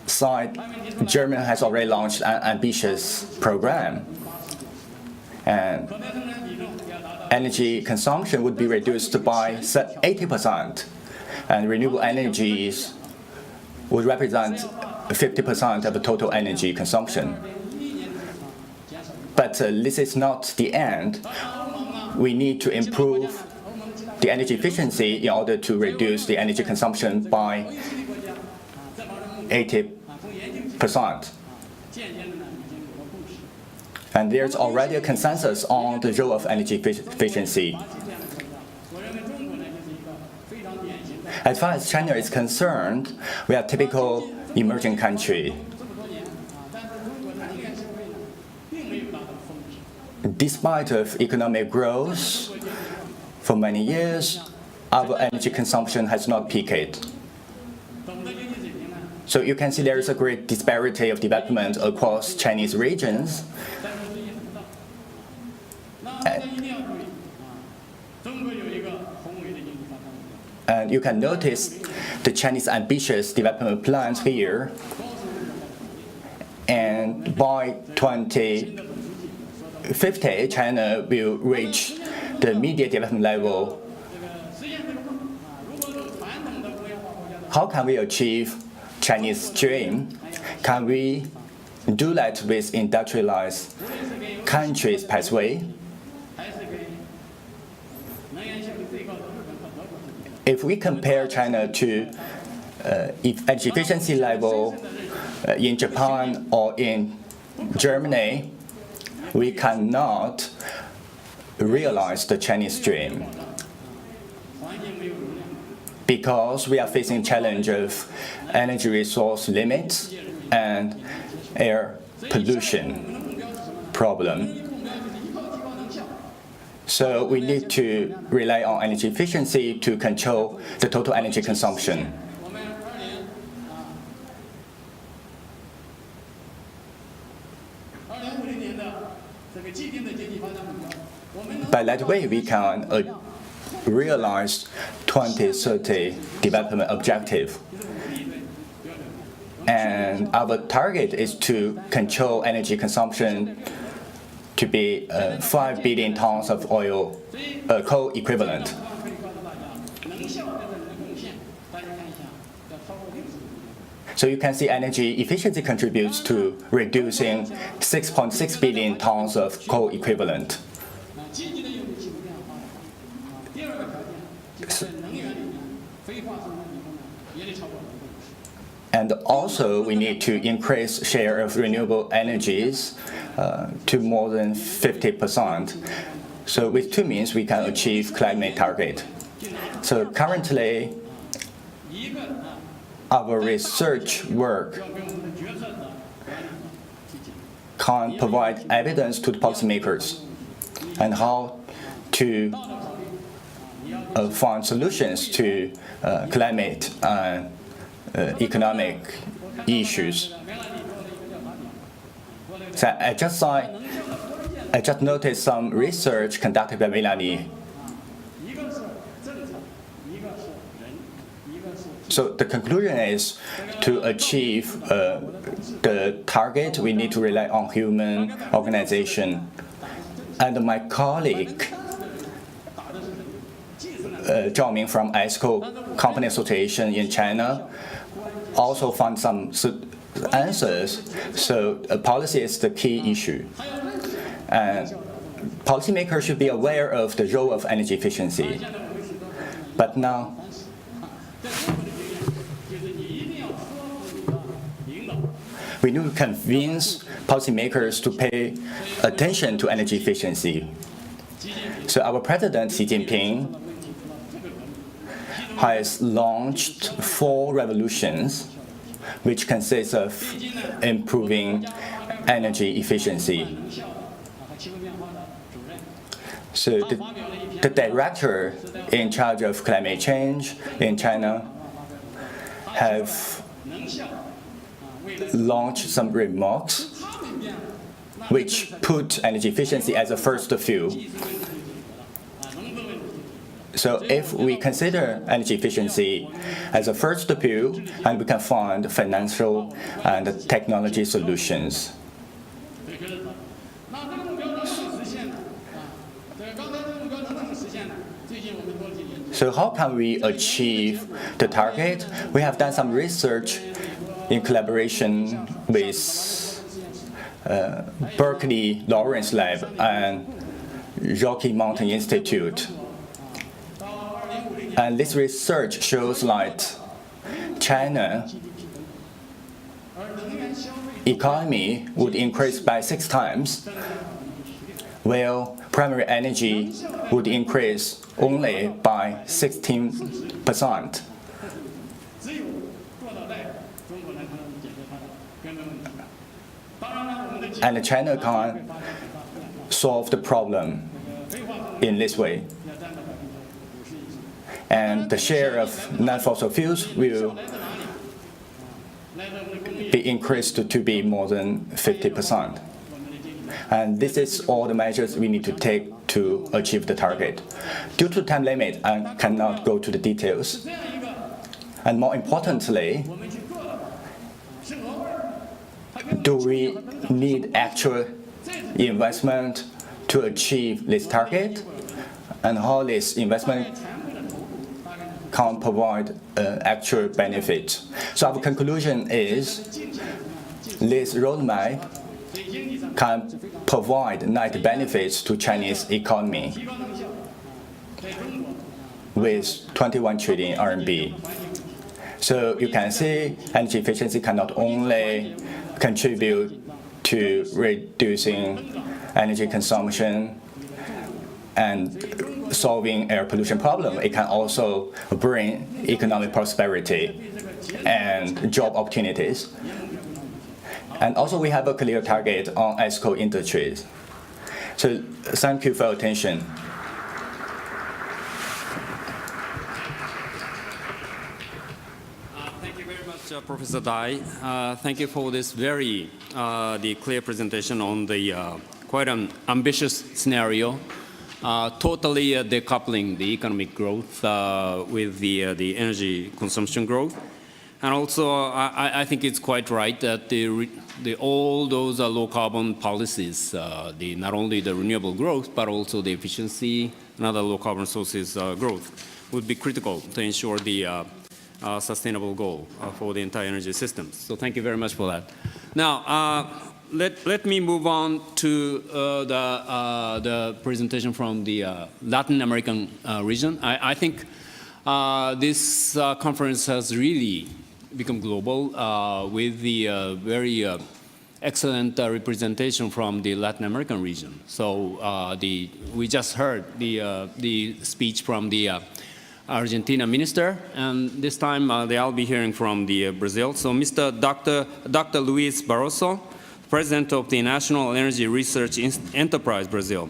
said Germany has already launched an ambitious program, and energy consumption would be reduced by 80%, and renewable energies would represent 50% of the total energy consumption. But this is not the end. We need to improve the energy efficiency in order to reduce the energy consumption by 80%. And there's already a consensus on the role of energy efficiency. As far as China is concerned, we are a typical emerging country. Despite of economic growth for many years, our energy consumption has not peaked. So you can see there is a great disparity of development across Chinese regions. And you can notice the Chinese ambitious development plans here. And by 2050, China will reach the immediate development level. How can we achieve Chinese dream? Can we do that with industrialized countries' pathway? If we compare China to energy efficiency level in Japan or in Germany, we cannot realize the Chinese dream, because we are facing challenge of energy resource limits and air pollution problem. So we need to rely on energy efficiency to control the total energy consumption. By that way, we can realize 2030 development objective. And our target is to control energy consumption to be 5 billion tons of coal equivalent. So you can see energy efficiency contributes to reducing 6.6 billion tons of coal equivalent. And also, we need to increase share of renewable energies to more than 50%. So with two means, we can achieve climate target. So currently, our research work can provide evidence to the policymakers and how to find solutions to climate and economic issues. So I just noticed some research conducted by Melanie. So the conclusion is to achieve the target, we need to rely on human organization. And my colleague, Zhao Ming from ISCO Company Association in China, also found some answers. So policy is the key issue. And policymakers should be aware of the role of energy efficiency. But now, we need to convince policymakers to pay attention to energy efficiency. So our President Xi Jinping has launched 4 revolutions, which consists of improving energy efficiency. So the director in charge of climate change in China have launched some remarks which put energy efficiency as a first field. So if we consider energy efficiency as a first field, and we can find financial and technology solutions. So how can we achieve the target? We have done some research in collaboration with Berkeley Lawrence Lab and Rocky Mountain Institute. And this research shows that China economy would increase by 6 times, while primary energy would increase only by 16%. And China can solve the problem in this way. And the share of non-fossil fuels will be increased to be more than 50%. And this is all the measures we need to take to achieve the target. Due to time limit, I cannot go to the details. And more importantly, do we need actual investment to achieve this target? And how this investment can provide actual benefit. So our conclusion is this roadmap can provide net benefits to Chinese economy with 21 trillion RMB. So you can see energy efficiency can not only contribute to reducing energy consumption and solving air pollution problem, it can also bring economic prosperity and job opportunities. And also we have a clear target on ethical industries. So thank you for your attention. Thank you very much, Professor Dai. Thank you for this very the clear presentation on the quite an ambitious scenario. Totally decoupling the economic growth with the energy consumption growth. And also, I think it's quite right that all those low carbon policies, not only the renewable growth, but also the efficiency and other low carbon sources growth would be critical to ensure the sustainable goal for the entire energy system. So thank you very much for that. Now, let me move on to the presentation from the Latin American region. I think this conference has really become global with the very excellent representation from the Latin American region. So we just heard the speech from the Argentina minister, and this time they'll be hearing from the Brazil. So Dr. Luis Barroso, President of the National Energy Research Enterprise Brazil.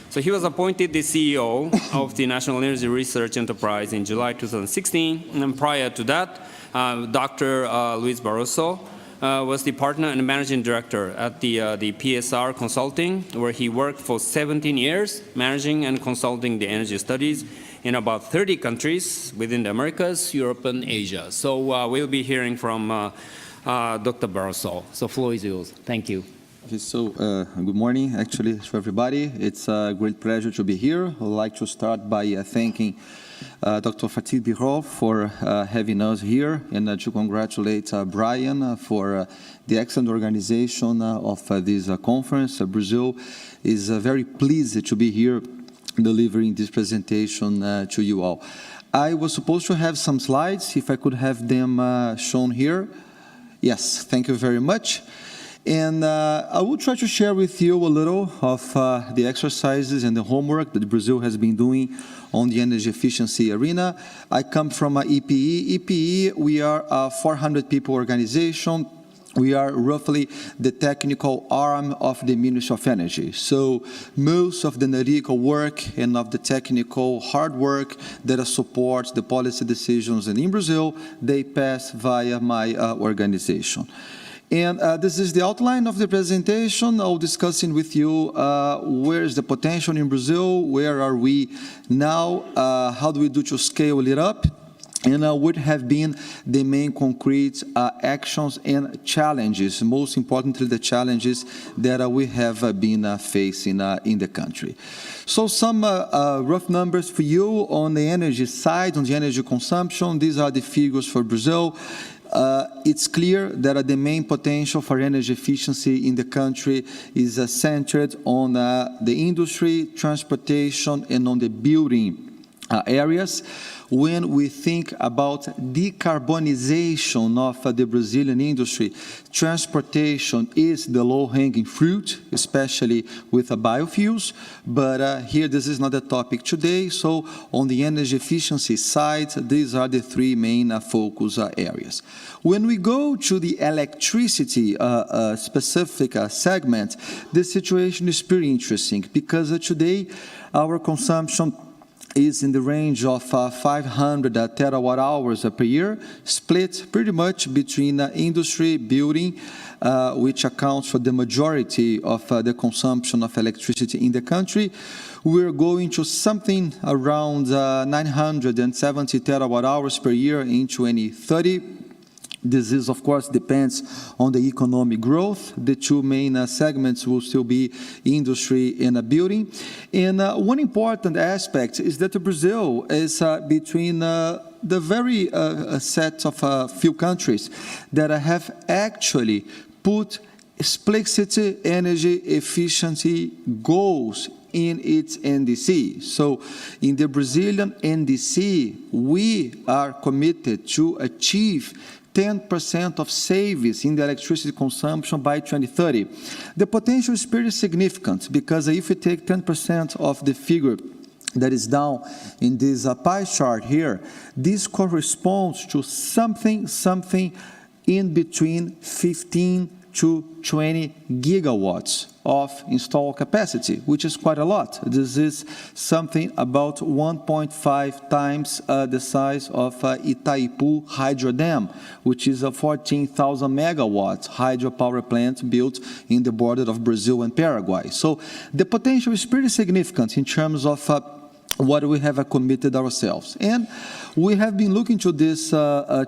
So he was appointed the CEO of the National Energy Research Enterprise in July 2016, and prior to that, Dr. Luis Barroso was the partner and managing director at the PSR Consulting, where he worked for 17 years, managing and consulting the energy studies in about 30 countries within the Americas, Europe, and Asia. So we'll be hearing from Dr. Barroso. So floor is yours. Thank you. Okay, so good morning, actually, to everybody. It's a great pleasure to be here. I'd like to start by thanking Dr. Fatih Birol for having us here, and to congratulate Brian for the excellent organization of this conference. Brazil is very pleased to be here delivering this presentation to you all. I was supposed to have some slides, if I could have them shown here. Yes, thank you very much. And I will try to share with you a little of the exercises and the homework that Brazil has been doing on the energy efficiency arena. I come from EPE. EPE, we are a 400 people organization. We are roughly the technical arm of the Ministry of Energy. So most of the analytical work and of the technical hard work that supports the policy decisions in Brazil, they pass via my organization. And this is the outline of the presentation. I'll discussing with you where is the potential in Brazil, where are we now, how do we do to scale it up, and what have been the main concrete actions and challenges, most importantly the challenges that we have been facing in the country. So some rough numbers for you on the energy side, on the energy consumption. These are the figures for Brazil. It's clear that the main potential for energy efficiency in the country is centered on the industry, transportation, and on the building areas. When we think about decarbonization of the Brazilian industry, transportation is the low-hanging fruit, especially with biofuels. But here, this is not the topic today. So on the energy efficiency side, these are the three main focus areas. When we go to the electricity specific segment, the situation is pretty interesting because today our consumption is in the range of 500 terawatt hours per year, split pretty much between industry, building, which accounts for the majority of the consumption of electricity in the country. We're going to something around 970 terawatt hours per year in 2030. This is, of course, depends on the economic growth. The two main segments will still be industry and building. And one important aspect is that Brazil is between the very set of few countries that have actually put explicit energy efficiency goals in its NDC. So in the Brazilian NDC, we are committed to achieve 10% of savings in the electricity consumption by 2030. The potential is pretty significant because if you take 10% of the figure that is down in this pie chart here, this corresponds to something in between 15 to 20 gigawatts of installed capacity, which is quite a lot. This is something about 1.5 times the size of Itaipu Hydro Dam, which is a 14,000 megawatt hydropower plant built in the border of Brazil and Paraguay. So the potential is pretty significant in terms of what we have committed ourselves. And we have been looking to this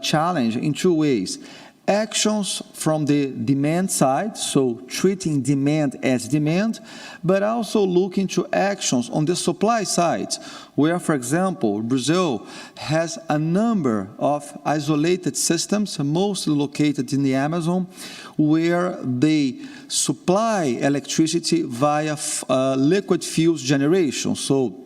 challenge in two ways. Actions from the demand side, so treating demand as demand, but also looking to actions on the supply side, where, for example, Brazil has a number of isolated systems, mostly located in the Amazon, where they supply electricity via liquid fuels generation, so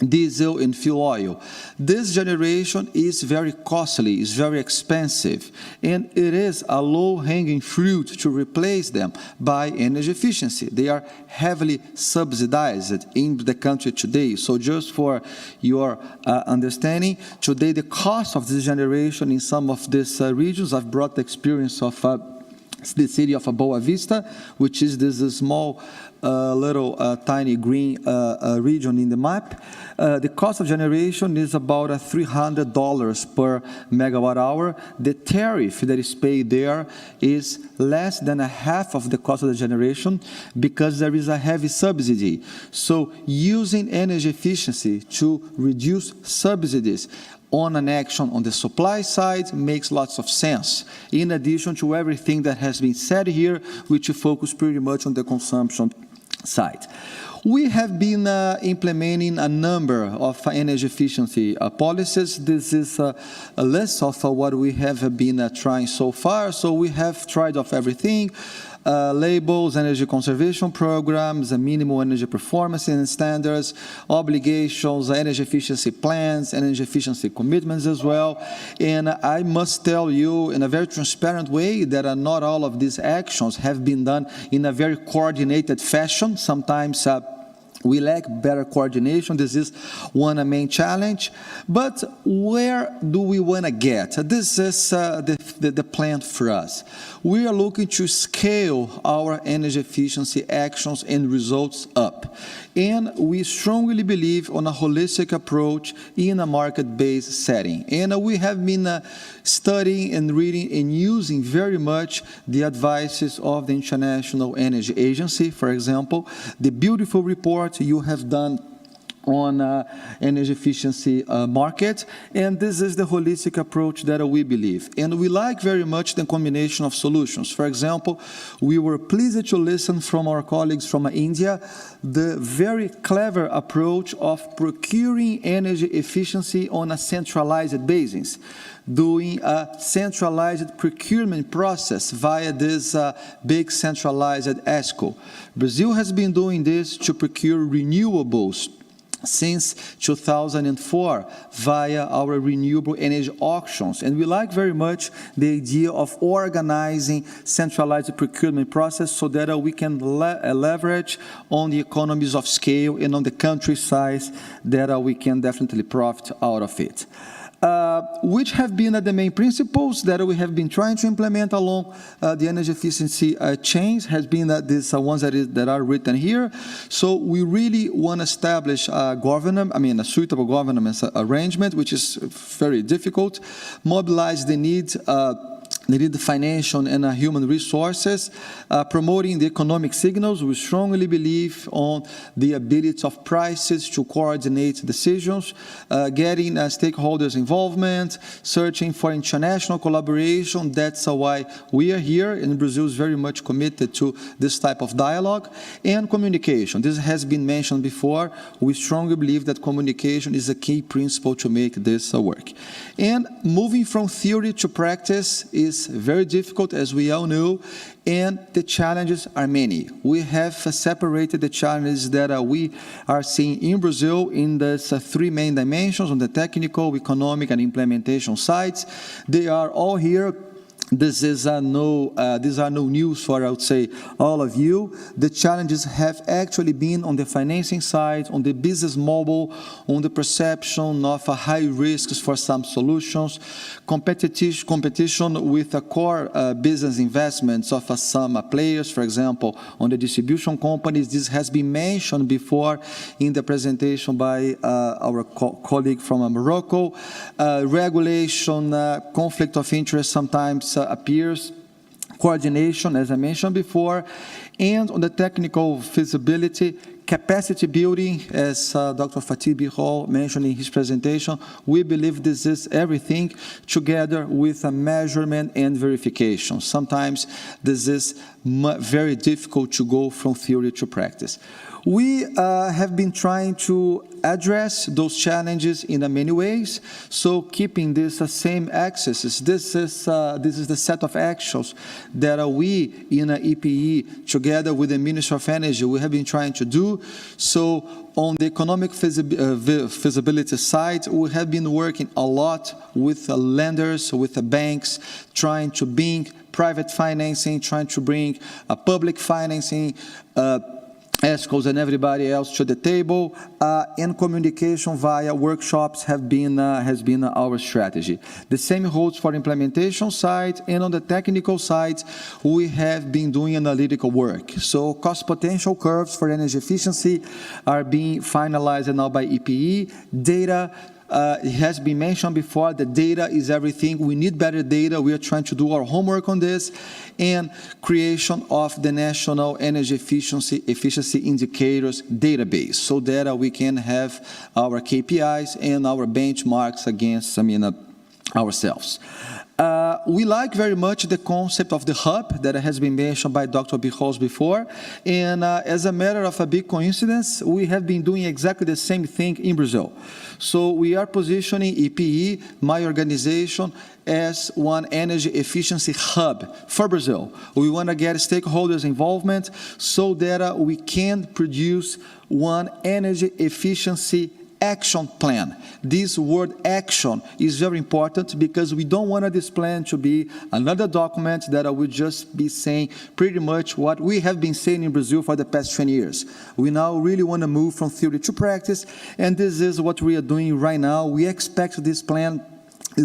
diesel and fuel oil. This generation is very costly, is very expensive, and it is a low-hanging fruit to replace them by energy efficiency. They are heavily subsidized in the country today. So just for your understanding, today the cost of this generation in some of these regions, I've brought the experience of the city of Boa Vista, which is this small little tiny green region in the map. The cost of generation is about $300 per megawatt hour. The tariff that is paid there is less than a half of the cost of the generation because there is a heavy subsidy. So using energy efficiency to reduce subsidies on an action on the supply side makes lots of sense, in addition to everything that has been said here, which focus pretty much on the consumption side. We have been implementing a number of energy efficiency policies. This is a list of what we have been trying so far. So we have tried of everything. Labels, energy conservation programs, minimal energy performance and standards, obligations, energy efficiency plans, energy efficiency commitments as well. And I must tell you in a very transparent way that not all of these actions have been done in a very coordinated fashion. Sometimes we lack better coordination. This is one main challenge. But where do we want to get? This is the plan for us. We are looking to scale our energy efficiency actions and results up. And we strongly believe on a holistic approach in a market-based setting. And we have been studying and reading and using very much the advices of the International Energy Agency, for example, the beautiful report you have done on energy efficiency market, and this is the holistic approach that we believe. And we like very much the combination of solutions. For example, we were pleased to listen from our colleagues from India, the very clever approach of procuring energy efficiency on a centralized basis, doing a centralized procurement process via this big centralized ESCO. Brazil has been doing this to procure renewables since 2004 via our renewable energy auctions. And we like very much the idea of organizing centralized procurement process so that we can leverage on the economies of scale and on the country size that we can definitely profit out of it. Which have been the main principles that we have been trying to implement along the energy efficiency chains, has been these ones that are written here. So we really want to establish a suitable governance arrangement, which is very difficult, mobilize the need financial and human resources, promoting the economic signals. We strongly believe on the ability of prices to coordinate decisions, getting stakeholders' involvement, searching for international collaboration. That's why we are here, and Brazil is very much committed to this type of dialogue. And communication. This has been mentioned before. We strongly believe that communication is a key principle to make this work. And moving from theory to practice is very difficult, as we all know, and the challenges are many. We have separated the challenges that we are seeing in Brazil in these three main dimensions, on the technical, economic, and implementation sides. They are all here. These are no news for, I would say, all of you. The challenges have actually been on the financing side, on the business model, on the perception of high risks for some solutions, competition with the core business investments of some players, for example, on the distribution companies. This has been mentioned before in the presentation by our colleague from Morocco. Regulation, conflict of interest sometimes appears, coordination, as I mentioned before, and on the technical feasibility, capacity building, as Dr. Fatih Birol mentioned in his presentation. We believe this is everything together with a measurement and verification. Sometimes this is very difficult to go from theory to practice. We have been trying to address those challenges in many ways. So keeping this same axis, this is the set of actions that we in EPE, together with the Ministry of Energy, we have been trying to do. So on the economic feasibility side, we have been working a lot with lenders, with the banks, trying to bring private financing, trying to bring public financing, ESCOs and everybody else to the table, and communication via workshops has been our strategy. The same holds for implementation side, and on the technical side, we have been doing analytical work. So cost potential curves for energy efficiency are being finalized now by EPE. Data it has been mentioned before that data is everything. We need better data. We are trying to do our homework on this, and creation of the National Energy Efficiency Indicators database so that we can have our KPIs and our benchmarks against, ourselves. We like very much the concept of the hub that has been mentioned by Dr. Barroso before, and as a matter of a big coincidence, we have been doing exactly the same thing in Brazil. So we are positioning EPE, my organization, as one energy efficiency hub for Brazil. We want to get stakeholders' involvement so that we can produce one energy efficiency action plan. This word action is very important because we don't want this plan to be another document that will just be saying pretty much what we have been saying in Brazil for the past 20 years. We now really want to move from theory to practice, and this is what we are doing right now. We expect this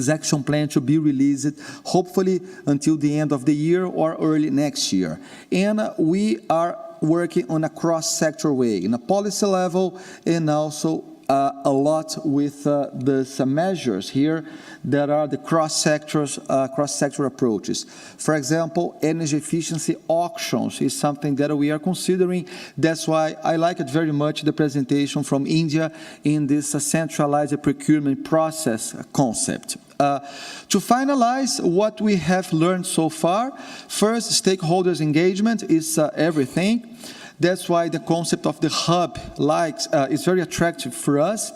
action plan to be released hopefully until the end of the year or early next year. And we are working on a cross-sector way, in a policy level, and also a lot with the measures here that are the cross-sector approaches. For example, energy efficiency auctions is something that we are considering. That's why I like it very much, the presentation from India in this centralized procurement process concept. To finalize what we have learned so far, first, stakeholders' engagement is everything. That's why the concept of the hub is very attractive for us.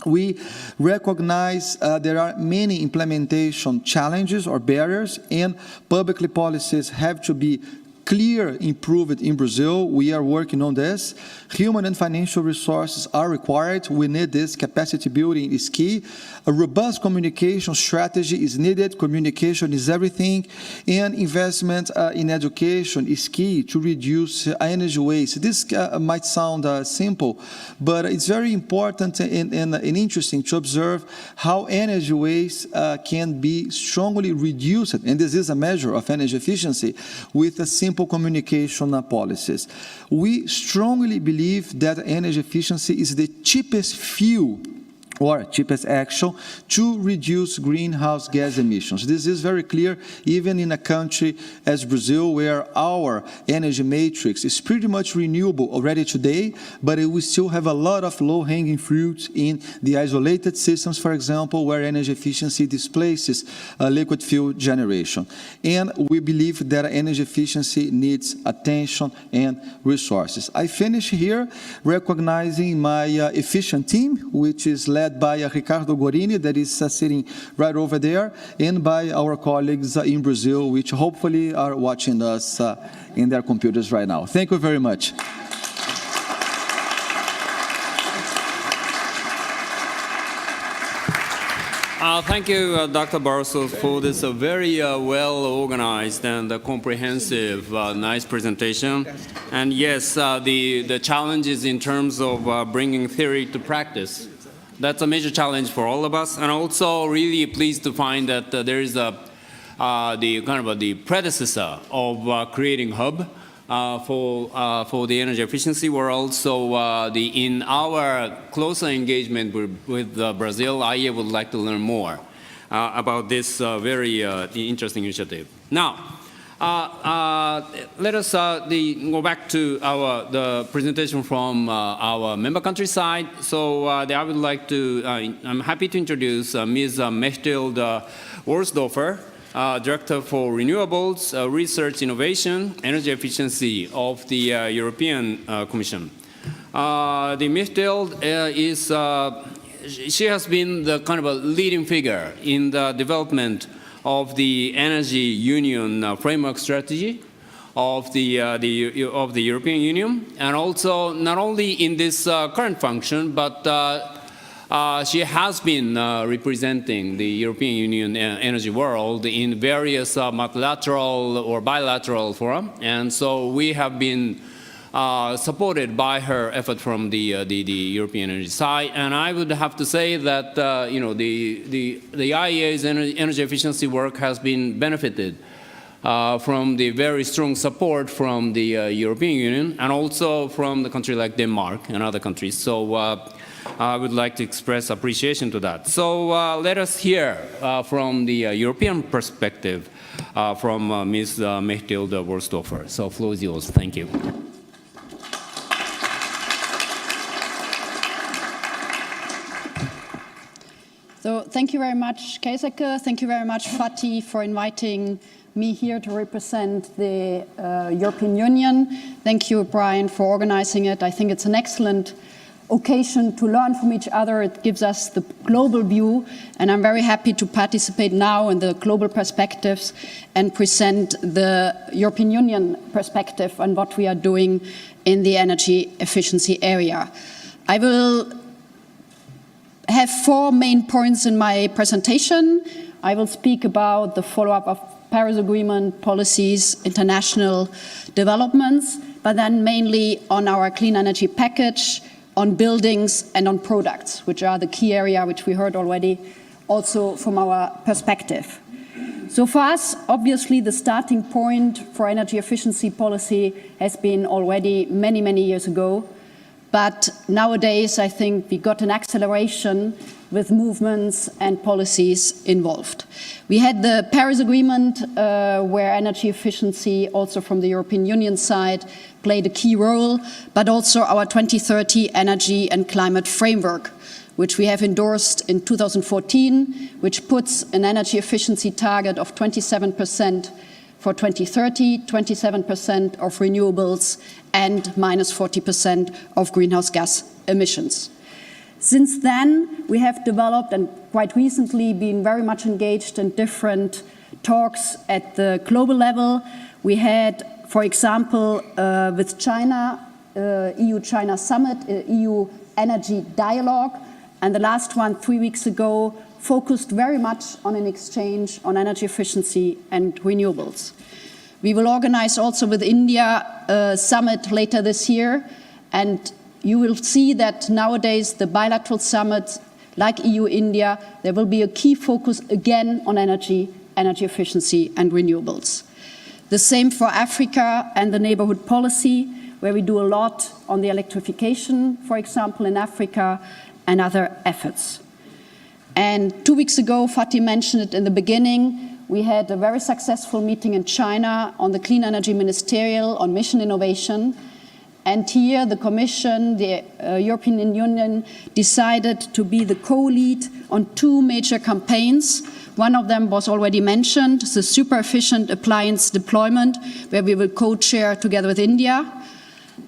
We recognize there are many implementation challenges or barriers, and public policies have to be clear, improved in Brazil. We are working on this. Human and financial resources are required. We need this. Capacity building is key. A robust communication strategy is needed. Communication is everything. And investment in education is key to reduce energy waste. This might sound simple, but it's very important and interesting to observe how energy waste can be strongly reduced. And this is a measure of energy efficiency with a simple communication policies. We strongly believe that energy efficiency is the cheapest fuel or cheapest action to reduce greenhouse gas emissions. This is very clear even in a country as Brazil, where our energy matrix is pretty much renewable already today, but we still have a lot of low-hanging fruits in the isolated systems, for example, where energy efficiency displaces liquid fuel generation. And we believe that energy efficiency needs attention and resources. I finish here recognizing my efficient team, which is led by Ricardo Gorini, that is sitting right over there, and by our colleagues in Brazil, which hopefully are watching us in their computers right now. Thank you very much. Thank you, Dr. Barroso, for this very well-organized and comprehensive, nice presentation. And yes, the challenges in terms of bringing theory to practice, that's a major challenge for all of us. And also really pleased to find that there is the predecessor of creating hub for the energy efficiency world. So in our closer engagement with Brazil, I would like to learn more about this very interesting initiative. Now, let us go back to the presentation from our member country side. So I would like to, I'm happy to introduce Ms. Mechtilde Worsdorfer, Director for Renewables, Research Innovation, Energy Efficiency of the European Commission. The Mechtilde she has been the kind of a leading figure in the development of the Energy Union framework strategy of the European Union, and also not only in this current function, but she has been representing the European Union energy world in various multilateral or bilateral fora, and so we have been supported by her effort from the European energy side. And I would have to say that the IEA's energy efficiency work has been benefited from the very strong support from the European Union and also from the country like Denmark and other countries. So I would like to express appreciation to that. So let us hear from the European perspective from Ms. Mechtilde Worsdorfer. So floor is yours. Thank you. So thank you very much, Keiseke. Thank you very much, Fatih, for inviting me here to represent the European Union. Thank you, Brian, for organizing it. I think it's an excellent occasion to learn from each other. It gives us the global view, and I'm very happy to participate now in the global perspectives and present the European Union perspective on what we are doing in the energy efficiency area. I will have 4 main points in my presentation. I will speak about the follow-up of Paris Agreement policies, international developments, but then mainly on our clean energy package, on buildings and on products, which are the key area which we heard already also from our perspective. So for us, obviously, the starting point for energy efficiency policy has been already many, many years ago. But nowadays, I think we got an acceleration with movements and policies involved. We had the Paris Agreement, where energy efficiency, also from the European Union side, played a key role, but also our 2030 energy and climate framework, which we have endorsed in 2014, which puts an energy efficiency target of 27% for 2030, 27% of renewables, and minus 40% of greenhouse gas emissions. Since then, we have developed and quite recently been very much engaged in different talks at the global level. We had, for example, with China, EU-China summit, EU energy dialogue, and the last one 3 weeks ago focused very much on an exchange on energy efficiency and renewables. We will organize also with India a summit later this year, and you will see that nowadays the bilateral summits like EU-India, there will be a key focus again on energy efficiency and renewables. The same for Africa and the neighborhood policy, where we do a lot on the electrification, for example, in Africa, and other efforts. And 2 weeks ago, Fatih mentioned it in the beginning, we had a very successful meeting in China on the Clean Energy Ministerial on mission innovation. And here the Commission, the European Union, decided to be the co-lead on 2 major campaigns. One of them was already mentioned, the super efficient appliance deployment, where we will co-chair together with India,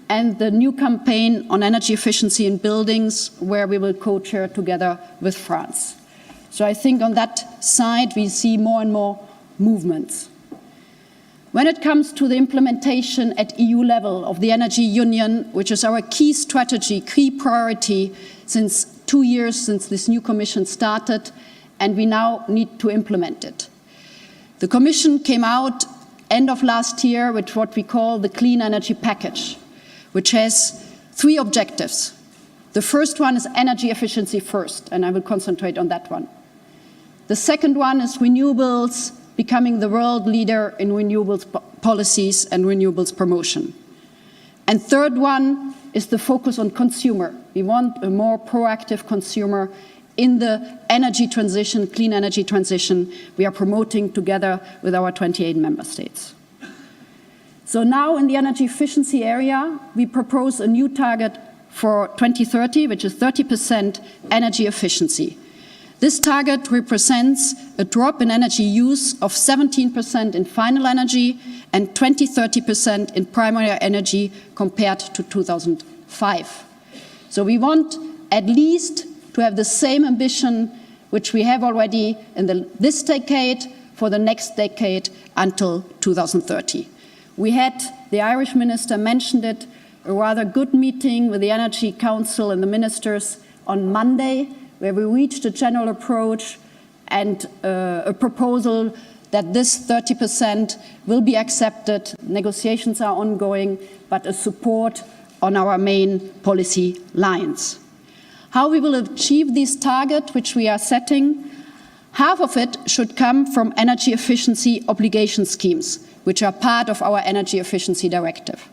and the new campaign on energy efficiency in buildings, where we will co-chair together with France. So I think on that side, we see more and more movements. When it comes to the implementation at EU level of the Energy Union, which is our key strategy, key priority since 2 years since this new Commission started, and we now need to implement it. The Commission came out end of last year with what we call the Clean Energy Package, which has 3 objectives. The first one is energy efficiency first, and I will concentrate on that one. The second one is renewables, becoming the world leader in renewables policies and renewables promotion. And third one is the focus on consumer. We want a more proactive consumer in the energy transition, clean energy transition we are promoting together with our 28 member states. So now in the energy efficiency area, we propose a new target for 2030, which is 30% energy efficiency. This target represents a drop in energy use of 17% in final energy and 20-30% in primary energy compared to 2005. So we want at least to have the same ambition which we have already in this decade for the next decade until 2030. We had, the Irish minister mentioned it, a rather good meeting with the Energy Council and the ministers on Monday, where we reached a general approach and a proposal that this 30% will be accepted. Negotiations are ongoing, but a support on our main policy lines. How we will achieve this target, which we are setting, half of it should come from energy efficiency obligation schemes, which are part of our energy efficiency directive.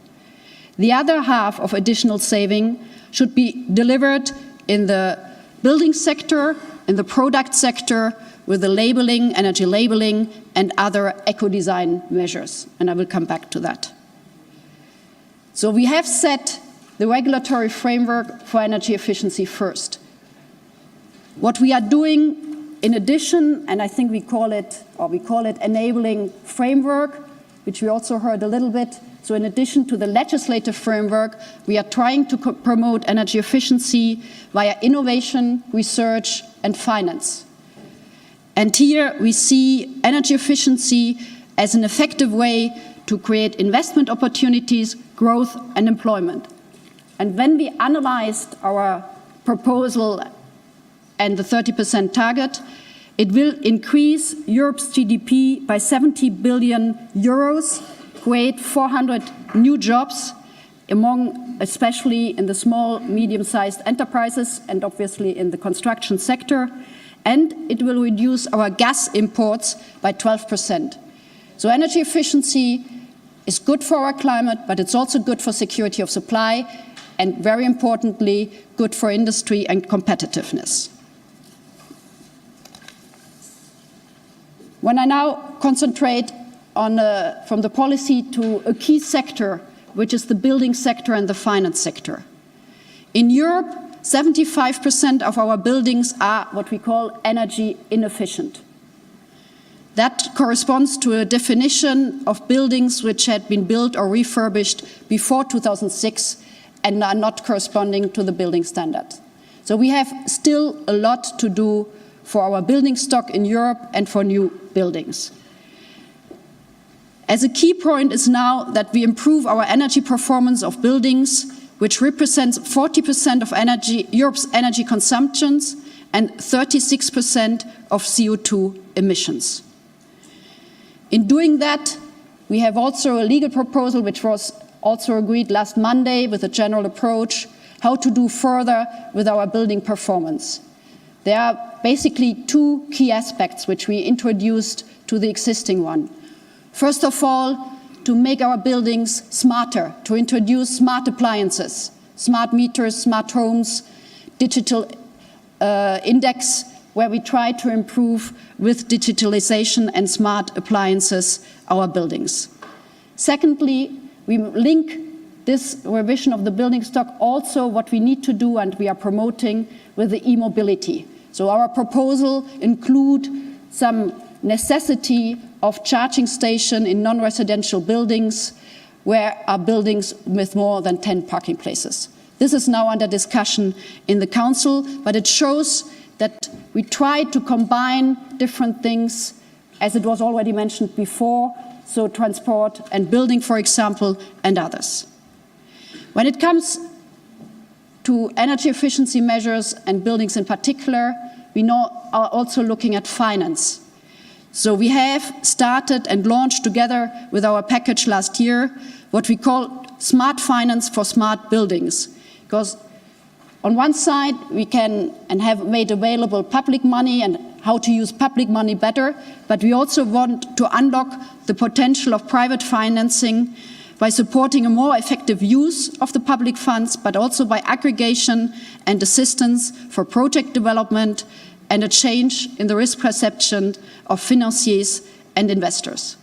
The other half of additional saving should be delivered in the building sector, in the product sector, with the labeling, energy labeling, and other eco-design measures. And I will come back to that. So we have set the regulatory framework for energy efficiency first. What we are doing in addition, and I think we call it enabling framework, which we also heard a little bit. So in addition to the legislative framework, we are trying to promote energy efficiency via innovation, research, and finance. And here we see energy efficiency as an effective way to create investment opportunities, growth, and employment. And when we analyzed our proposal and the 30% target, it will increase Europe's GDP by 70 billion euros, create 400 new jobs, especially in the small, medium-sized enterprises and obviously in the construction sector, and it will reduce our gas imports by 12%. So energy efficiency is good for our climate, but it's also good for security of supply, and very importantly, good for industry and competitiveness. When I now concentrate on, from the policy to a key sector, which is the building sector and the finance sector. In Europe, 75% of our buildings are what we call energy inefficient. That corresponds to a definition of buildings which had been built or refurbished before 2006 and are not corresponding to the building standard. So we have still a lot to do for our building stock in Europe and for new buildings. As a key point is now that we improve our energy performance of buildings, which represents 40% of Europe's energy consumptions and 36% of CO2 emissions. In doing that, we have also a legal proposal which was also agreed last Monday with a general approach, how to do further with our building performance. There are basically two key aspects which we introduced to the existing one. First of all, to make our buildings smarter, to introduce smart appliances, smart meters, smart homes, digital index, where we try to improve with digitalization and smart appliances our buildings. Secondly, we link this revision of the building stock also what we need to do and we are promoting with the e-mobility. So our proposal include some necessity of charging station in non-residential buildings where are buildings with more than 10 parking places. This is now under discussion in the Council, but it shows that we try to combine different things, as it was already mentioned before, so transport and building, for example, and others. When it comes to energy efficiency measures and buildings in particular, we now are also looking at finance. So we have started and launched together with our package last year what we call smart finance for smart buildings. Because on one side, we can and have made available public money and how to use public money better, but we also want to unlock the potential of private financing by supporting a more effective use of the public funds, but also by aggregation and assistance for project development and a change in the risk perception of financiers and investors.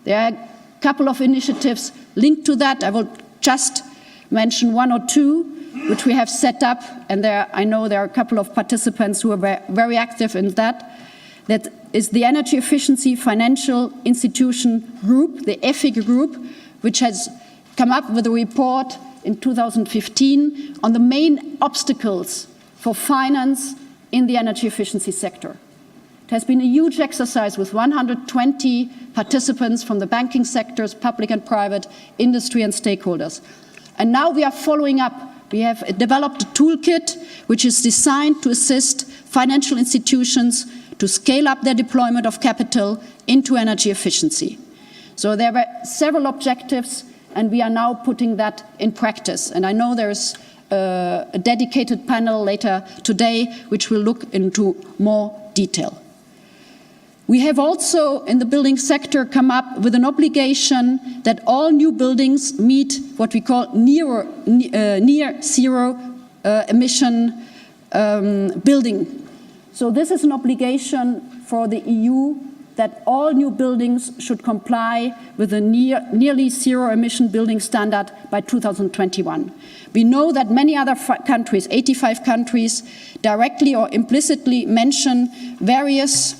There are a couple of initiatives linked to that. I will just mention one or two, which we have set up, and I know there are a couple of participants who are very active in that. That is the Energy Efficiency Financial Institution Group, the EFIG Group, which has come up with a report in 2015 on the main obstacles for finance in the energy efficiency sector. It has been a huge exercise with 120 participants from the banking sectors, public and private, industry and stakeholders. And now we are following up. We have developed a toolkit which is designed to assist financial institutions to scale up their deployment of capital into energy efficiency. So there were several objectives, and we are now putting that in practice. And I know there is a dedicated panel later today which will look into more detail. We have also, in the building sector, come up with an obligation that all new buildings meet what we call near zero emission building. So this is an obligation for the EU that all new buildings should comply with a nearly zero emission building standard by 2021. We know that many other countries, 85 countries, directly or implicitly mention various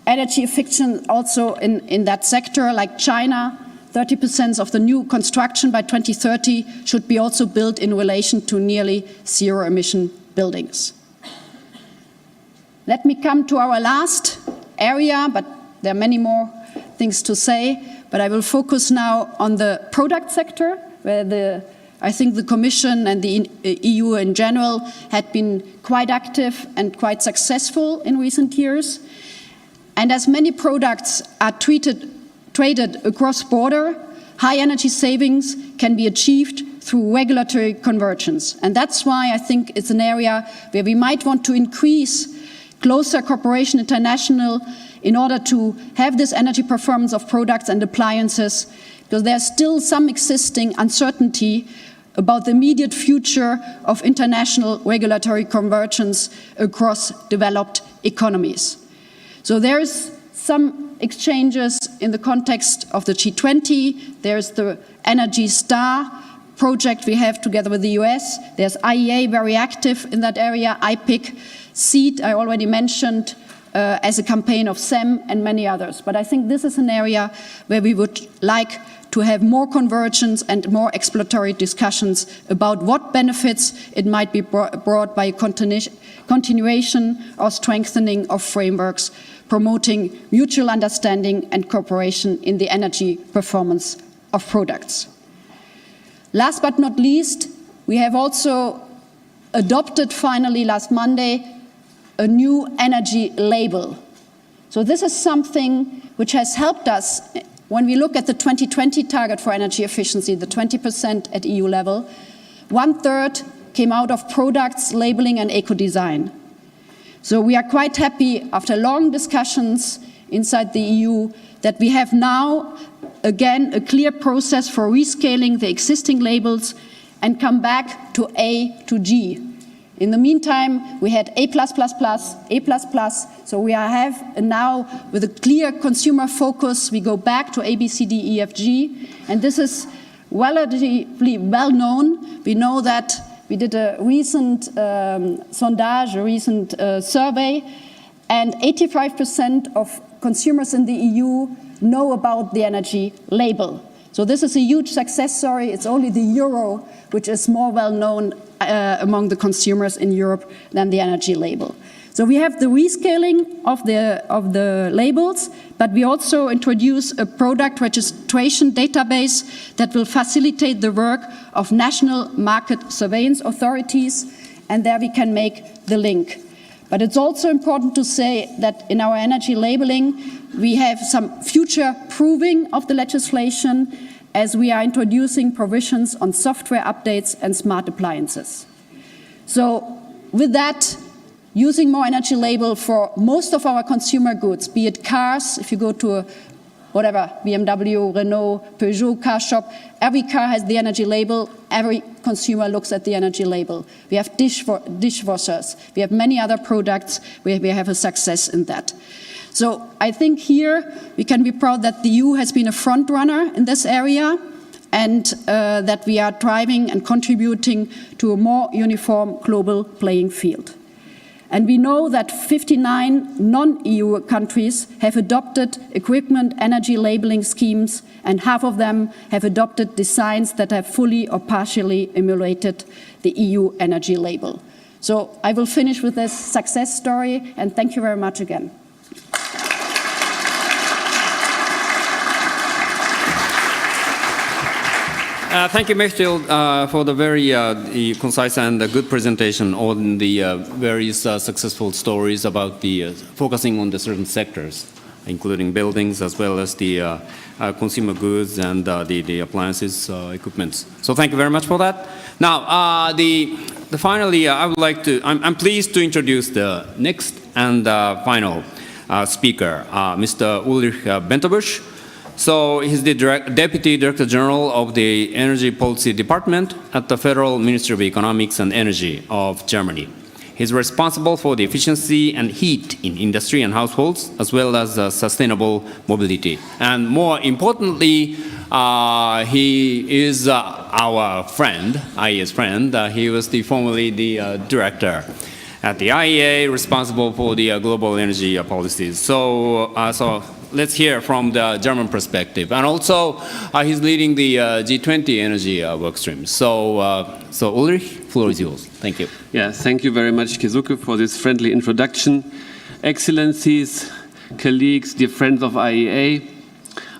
energy efficiency also in that sector, like China. 30% of the new construction by 2030 should be also built in relation to nearly zero emission buildings. Let me come to our last area, but there are many more things to say, but I will focus now on the product sector, where I think the Commission and the EU in general had been quite active and quite successful in recent years. And as many products are traded across border, high energy savings can be achieved through regulatory convergence. And that's why I think it's an area where we might want to increase closer cooperation international in order to have this energy performance of products and appliances, because there's still some existing uncertainty about the immediate future of international regulatory convergence across developed economies. So there's some exchanges in the context of the G20. There's the Energy Star project we have together with the US. There's IEA very active in that area, IPIC, SEED, I already mentioned, as a campaign of SEM and many others. But I think this is an area where we would like to have more convergence and more exploratory discussions about what benefits it might be brought by continuation or strengthening of frameworks, promoting mutual understanding and cooperation in the energy performance of products. Last but not least, we have also adopted finally last Monday a new energy label. So this is something which has helped us when we look at the 2020 target for energy efficiency, the 20% at EU level. 1/3 came out of products, labeling and eco-design. So we are quite happy after long discussions inside the EU that we have now again a clear process for rescaling the existing labels and come back to A to G. In the meantime, we had A++, A++, so we have now with a clear consumer focus, we go back to A, B, C, D, E, F, G, and this is relatively well known. We know that we did a recent sondage, a recent survey, and 85% of consumers in the EU know about the energy label. So this is a huge success story. It's only the euro which is more well known among the consumers in Europe than the energy label. So we have the rescaling of the labels, but we also introduce a product registration database that will facilitate the work of national market surveillance authorities, and there we can make the link. But it's also important to say that in our energy labeling, we have some future proving of the legislation as we are introducing provisions on software updates and smart appliances. So with that, using more energy label for most of our consumer goods, be it cars, if you go to a whatever, BMW, Renault, Peugeot car shop, every car has the energy label, every consumer looks at the energy label. We have dishwashers, we have many other products where we have a success in that. So I think here we can be proud that the EU has been a front runner in this area, and that we are driving and contributing to a more uniform global playing field. And we know that 59 non-EU countries have adopted equipment energy labeling schemes, and half of them have adopted designs that have fully or partially emulated the EU energy label. So I will finish with this success story, and thank you very much again. Thank you, Mechthild, for the very concise and good presentation on the various successful stories about the focusing on the certain sectors, including buildings as well as the consumer goods and the appliances equipment. So thank you very much for that. Now, finally, I would like to, I'm pleased to introduce the next and final speaker, Mr. Ulrich Benterbusch. So he's the Deputy Director General of the Energy Policy Department at the Federal Ministry of Economics and Energy of Germany. He's responsible for the efficiency and heat in industry and households, as well as sustainable mobility. And more importantly, he is our friend, IEA's friend. He was formerly the director at the IEA, responsible for the global energy policies. So let's hear from the German perspective. And also, he's leading the G20 energy workstream. So Ulrich, floor is yours. Thank you. Yeah, thank you very much, Keisuke, for this friendly introduction. Excellencies, colleagues, dear friends of IEA,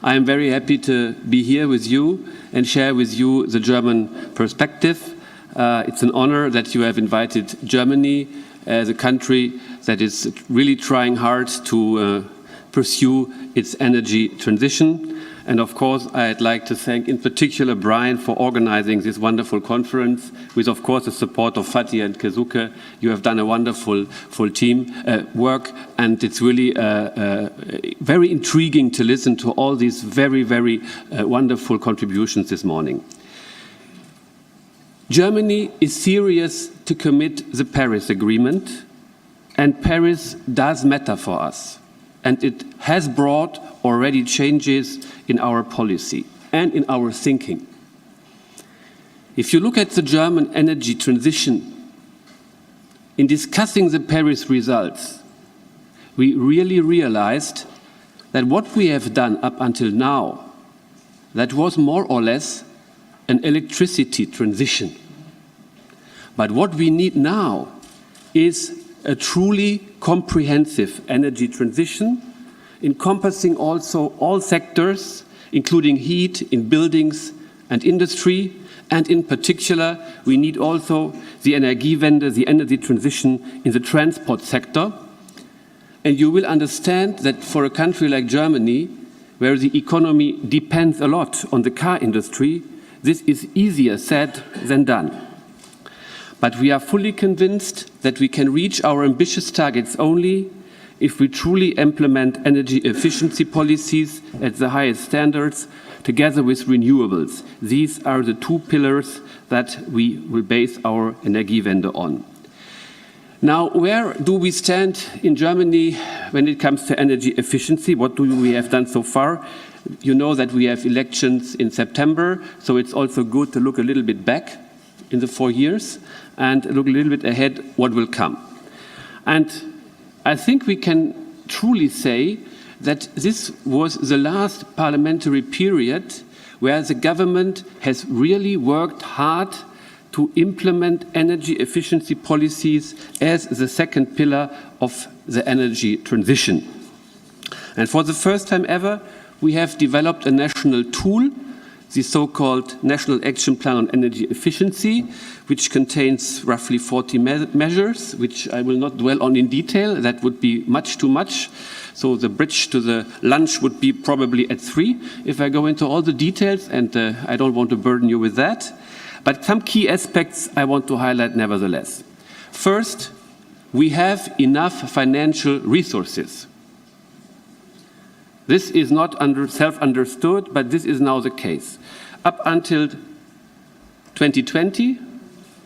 I am very happy to be here with you and share with you the German perspective. It's an honor that you have invited Germany as a country that is really trying hard to pursue its energy transition. And of course, I'd like to thank in particular Brian for organizing this wonderful conference with, of course, the support of Fatih and Keisuke. You have done a wonderful team work, and it's really very intriguing to listen to all these very, very wonderful contributions this morning. Germany is serious to commit the Paris Agreement, and Paris does matter for us. And it has brought already changes in our policy and in our thinking. If you look at the German energy transition, in discussing the Paris results, we really realized that what we have done up until now, that was more or less an electricity transition. But what we need now is a truly comprehensive energy transition, encompassing also all sectors, including heat in buildings and industry, and in particular, we need also the Energiewende, the energy transition in the transport sector. And you will understand that for a country like Germany, where the economy depends a lot on the car industry, this is easier said than done. But we are fully convinced that we can reach our ambitious targets only if we truly implement energy efficiency policies at the highest standards together with renewables. These are the two pillars that we will base our Energiewende on. Now, where do we stand in Germany when it comes to energy efficiency? What do we have done so far? You know that we have elections in September, so it's also good to look a little bit back in the 4 years and look a little bit ahead what will come. And I think we can truly say that this was the last parliamentary period where the government has really worked hard to implement energy efficiency policies as the second pillar of the energy transition. And for the first time ever, we have developed a national tool, the so-called National Action Plan on Energy Efficiency, which contains roughly 40 measures, which I will not dwell on in detail. That would be much too much. So the bridge to the lunch would be probably at 3 if I go into all the details, and I don't want to burden you with that. But some key aspects I want to highlight nevertheless. First, we have enough financial resources. This is not self-understood, but this is now the case. Up until 2020,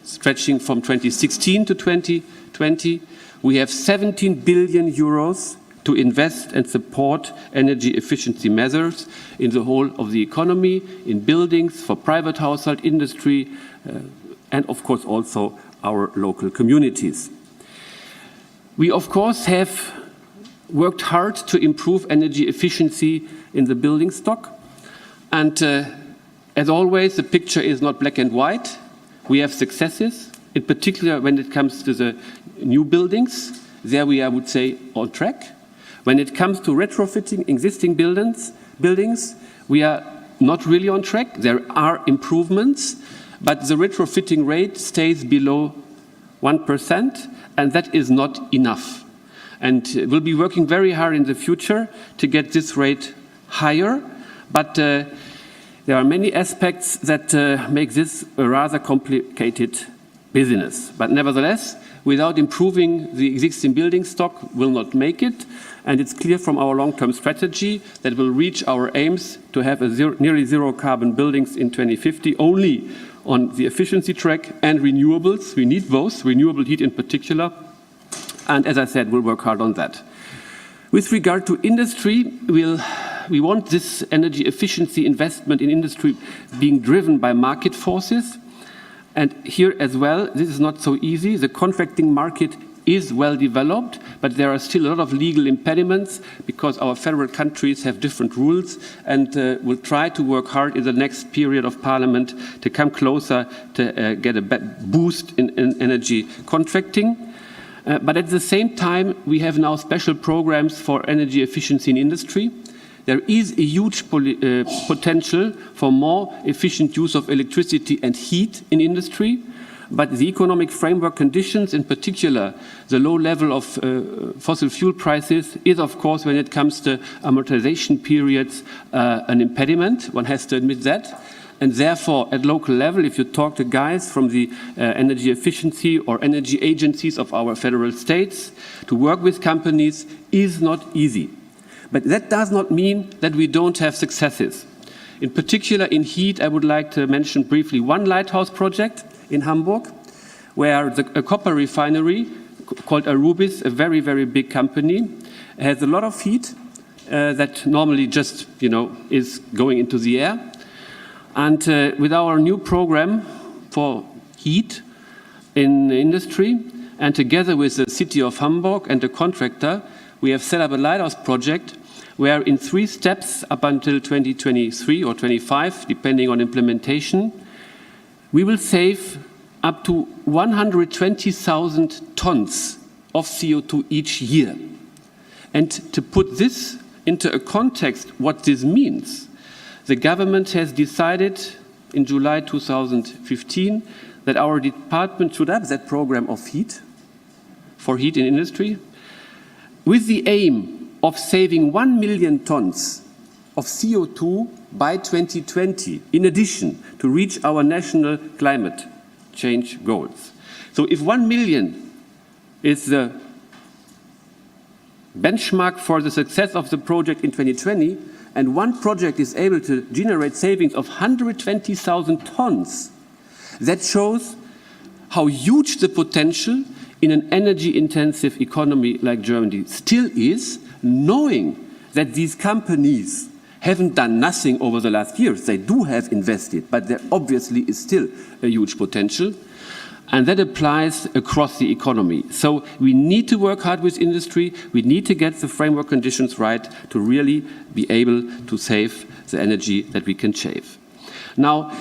stretching from 2016 to 2020, we have 17 billion euros to invest and support energy efficiency measures in the whole of the economy, in buildings, for private household, industry, and of course also our local communities. We of course have worked hard to improve energy efficiency in the building stock. And as always, the picture is not black and white. We have successes, in particular when it comes to the new buildings. There we are, I would say, on track. When it comes to retrofitting existing buildings, we are not really on track. There are improvements, but the retrofitting rate stays below 1%, and that is not enough. And we'll be working very hard in the future to get this rate higher, but there are many aspects that make this a rather complicated business. But nevertheless, without improving the existing building stock, will not make it. And it's clear from our long-term strategy that we'll reach our aims to have nearly zero carbon buildings in 2050 only on the efficiency track and renewables. We need both, renewable heat in particular. And as I said, we'll work hard on that. With regard to industry, we want this energy efficiency investment in industry being driven by market forces. And here as well, this is not so easy. The contracting market is well developed, but there are still a lot of legal impediments because our federal countries have different rules, and we'll try to work hard in the next period of parliament to come closer to get a boost in energy contracting. But at the same time, we have now special programs for energy efficiency in industry. There is a huge potential for more efficient use of electricity and heat in industry, but the economic framework conditions, in particular the low level of fossil fuel prices, is of course, when it comes to amortization periods, an impediment. One has to admit that. And therefore, at local level, if you talk to guys from the energy efficiency or energy agencies of our federal states, to work with companies is not easy. But that does not mean that we don't have successes. In particular, in heat, I would like to mention briefly one lighthouse project in Hamburg, where a copper refinery called Arubis, a very, very big company, has a lot of heat that normally just, is going into the air. And with our new program for heat in industry, and together with the city of Hamburg and the contractor, we have set up a lighthouse project where in 3 steps up until 2023 or 25, depending on implementation, we will save up to 120,000 tons of CO2 each year. And to put this into a context, what this means, the government has decided in July 2015 that our department should have that program of heat, for heat in industry, with the aim of saving 1 million tons of CO2 by 2020, in addition to reach our national climate change goals. So if 1 million is the benchmark for the success of the project in 2020, and one project is able to generate savings of 120,000 tons, that shows how huge the potential in an energy-intensive economy like Germany still is, knowing that these companies haven't done nothing over the last years. They do have invested, but there obviously is still a huge potential. And that applies across the economy. So we need to work hard with industry. We need to get the framework conditions right to really be able to save the energy that we can save. Now,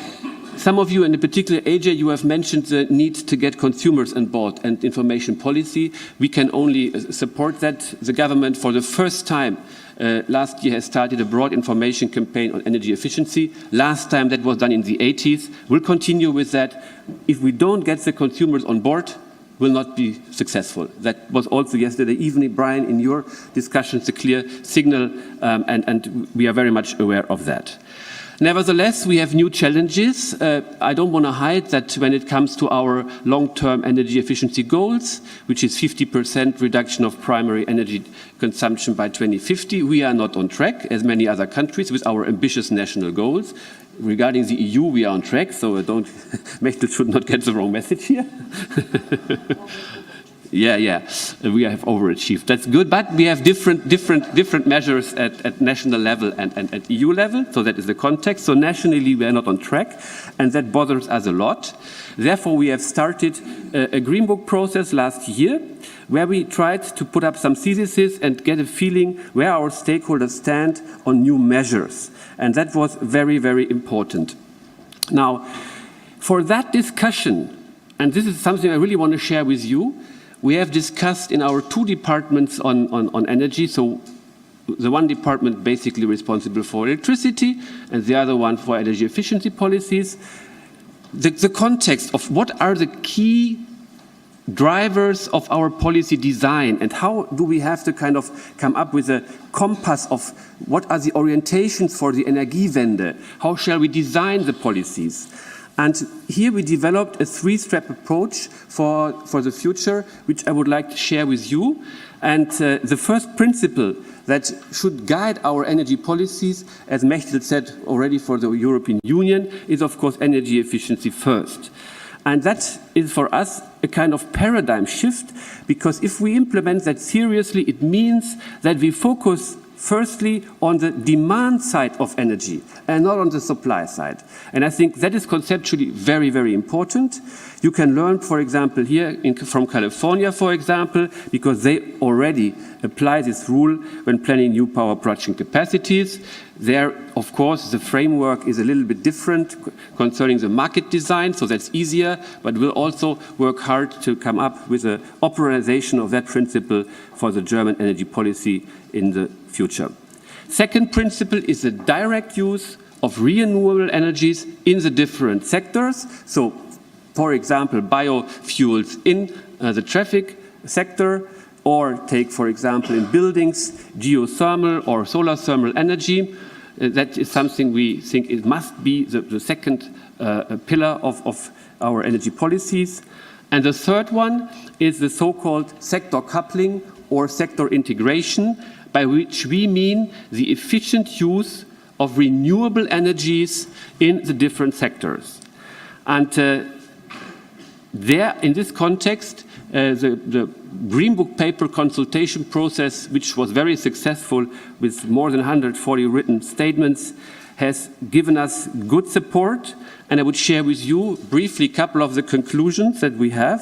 some of you, and in particular AJ, you have mentioned the need to get consumers on board and information policy. We can only support that. The government, for the first time last year, has started a broad information campaign on energy efficiency. Last time that was done in the 80s. We'll continue with that. If we don't get the consumers on board, we'll not be successful. That was also yesterday evening, Brian, in your discussions, a clear signal, and we are very much aware of that. Nevertheless, we have new challenges. I don't want to hide that when it comes to our long-term energy efficiency goals, which is 50% reduction of primary energy consumption by 2050, we are not on track, as many other countries, with our ambitious national goals. Regarding the EU, we are on track, so Mechtel should not get the wrong message here. Yeah, we have overachieved. That's good, but we have different measures at national level and at EU level, so that is the context. So nationally, we are not on track, and that bothers us a lot. Therefore, we have started a Green Book process last year, where we tried to put up some theses and get a feeling where our stakeholders stand on new measures. And that was very, very important. Now, for that discussion, and this is something I really want to share with you, we have discussed in our 2 departments on energy. So the one department basically responsible for electricity and the other one for energy efficiency policies. The context of what are the key drivers of our policy design and how do we have to kind of come up with a compass of what are the orientations for the Energiewende? How shall we design the policies? And here we developed a three-step approach for the future, which I would like to share with you. And the first principle that should guide our energy policies, as Mechtel said already for the European Union, is of course energy efficiency first. And that is for us a kind of paradigm shift, because if we implement that seriously, it means that we focus firstly on the demand side of energy and not on the supply side. And I think that is conceptually very, very important. You can learn, for example, here from California, for example, because they already apply this rule when planning new power production capacities. There, of course, the framework is a little bit different concerning the market design, so that's easier, but we'll also work hard to come up with an operationalization of that principle for the German energy policy in the future. Second principle is the direct use of renewable energies in the different sectors. So, for example, biofuels in the traffic sector, or take, for example, in buildings, geothermal or solar thermal energy. That is something we think it must be the second pillar of our energy policies. And the third one is the so-called sector coupling or sector integration, by which we mean the efficient use of renewable energies in the different sectors. And there, in this context, the Green Book paper consultation process, which was very successful with more than 140 written statements, has given us good support. And I would share with you briefly a couple of the conclusions that we have.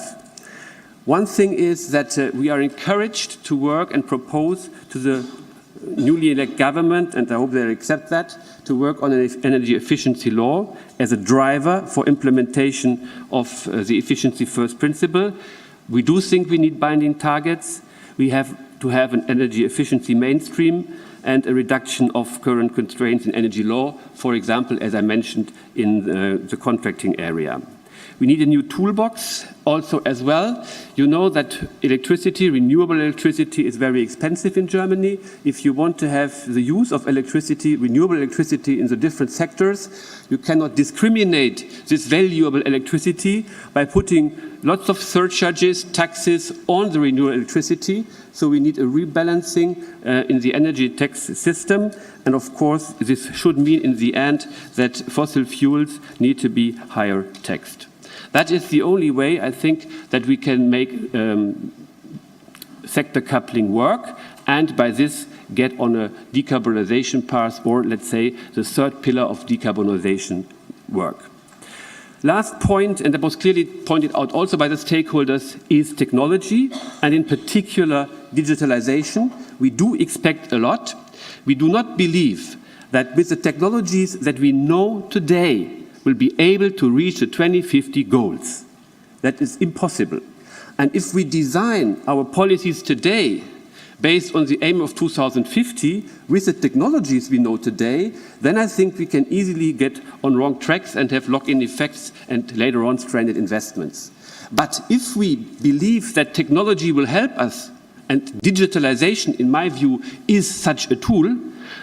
One thing is that we are encouraged to work and propose to the newly elected government, and I hope they accept that, to work on an energy efficiency law as a driver for implementation of the efficiency first principle. We do think we need binding targets. We have to have an energy efficiency mainstream and a reduction of current constraints in energy law, for example, as I mentioned, in the contracting area. We need a new toolbox also as well. You know that electricity, renewable electricity, is very expensive in Germany. If you want to have the use of electricity, renewable electricity in the different sectors, you cannot discriminate this valuable electricity by putting lots of surcharges, taxes on the renewable electricity. So we need a rebalancing in the energy tax system. And of course, this should mean in the end that fossil fuels need to be higher taxed. That is the only way, I think, that we can make sector coupling work, and by this get on a decarbonization path, or let's say the third pillar of decarbonization work. Last point, and that was clearly pointed out also by the stakeholders, is technology, and in particular digitalization. We do expect a lot. We do not believe that with the technologies that we know today, will be able to reach the 2050 goals. That is impossible. And if we design our policies today based on the aim of 2050 with the technologies we know today, then I think we can easily get on wrong tracks and have lock-in effects and later on stranded investments. But if we believe that technology will help us, and digitalization, in my view, is such a tool,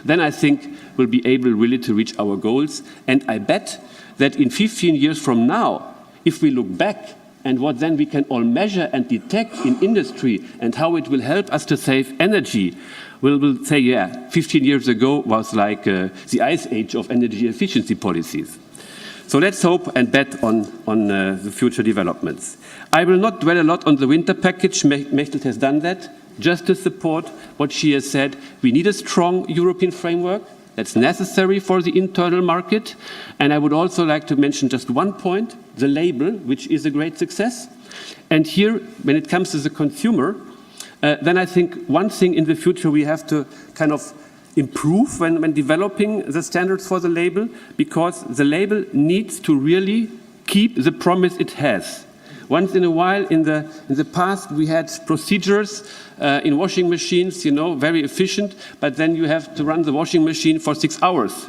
then I think we'll be able really to reach our goals. And I bet that in 15 years from now, if we look back and what then we can all measure and detect in industry and how it will help us to save energy, we'll say, yeah, 15 years ago was like the ice age of energy efficiency policies. So let's hope and bet on the future developments. I will not dwell a lot on the winter package. Mechtel has done that. Just to support what she has said, we need a strong European framework. That's necessary for the internal market. And I would also like to mention just one point, the label, which is a great success. And here, when it comes to the consumer, then I think one thing in the future we have to kind of improve when developing the standards for the label, because the label needs to really keep the promise it has. Once in a while, in the past, we had procedures in washing machines, you know, very efficient, but then you have to run the washing machine for 6 hours.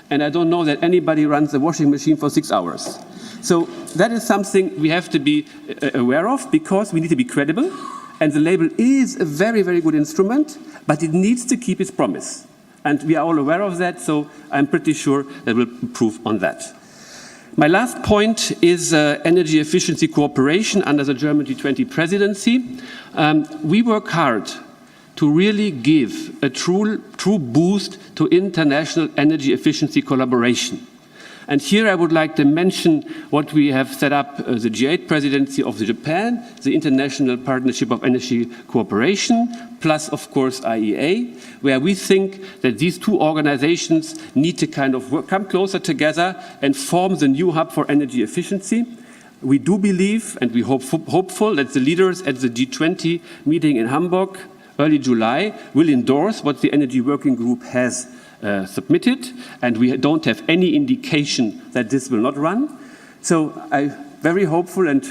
And I don't know that anybody runs the washing machine for 6 hours. So that is something we have to be aware of, because we need to be credible. And the label is a very, very good instrument, but it needs to keep its promise. And we are all aware of that, so I'm pretty sure that we'll improve on that. My last point is energy efficiency cooperation under the German G20 presidency. We work hard to really give a true boost to international energy efficiency collaboration. And here I would like to mention what we have set up, the G8 presidency of Japan, the International Partnership of Energy Cooperation, plus of course IEA, where we think that these two organizations need to kind of come closer together and form the new hub for energy efficiency. We do believe, and we hopeful that the leaders at the G20 meeting in Hamburg early July will endorse what the Energy Working Group has submitted, and we don't have any indication that this will not run. So I'm very hopeful, and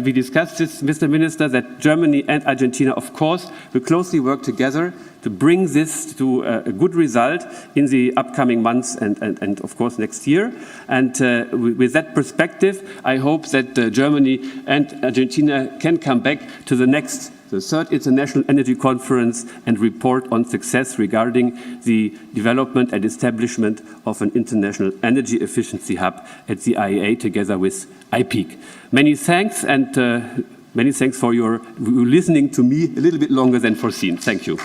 we discussed this, Mr. Minister, that Germany and Argentina, of course, will closely work together to bring this to a good result in the upcoming months and of course next year. And with that perspective, I hope that Germany and Argentina can come back to the third International Energy Conference and report on success regarding the development and establishment of an international energy efficiency hub at the IEA together with IPEC. Many thanks, and many thanks for your listening to me a little bit longer than foreseen. Thank you.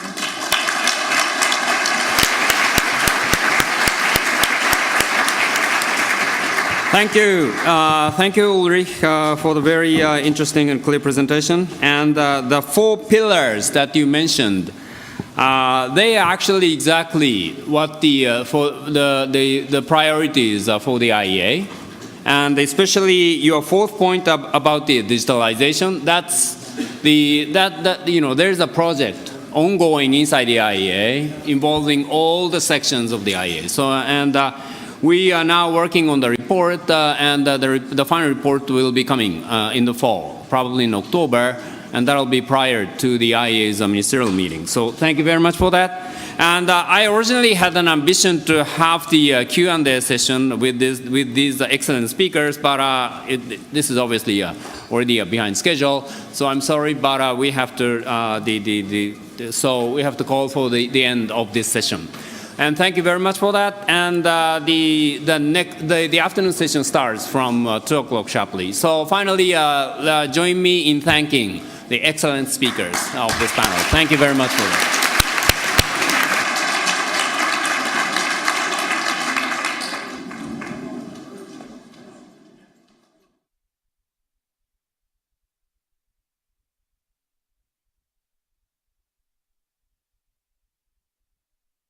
Thank you. Thank you, Ulrich, for the very interesting and clear presentation. And the 4 pillars that you mentioned, they are actually exactly what the priorities for the IEA. And especially your 4th point about the digitalization, there's a project ongoing inside the IEA involving all the sections of the IEA. So, we are now working on the report, and the final report will be coming in the fall, probably in October, and that will be prior to the IEA's ministerial meeting. So thank you very much for that. And I originally had an ambition to have the Q&A session with these excellent speakers, but this is obviously already behind schedule. So I'm sorry, but we have to so we have to call for the end of this session. And thank you very much for that. And the afternoon session starts from 2 o'clock sharply. So finally, join me in thanking the excellent speakers of this panel. Thank you very much for that.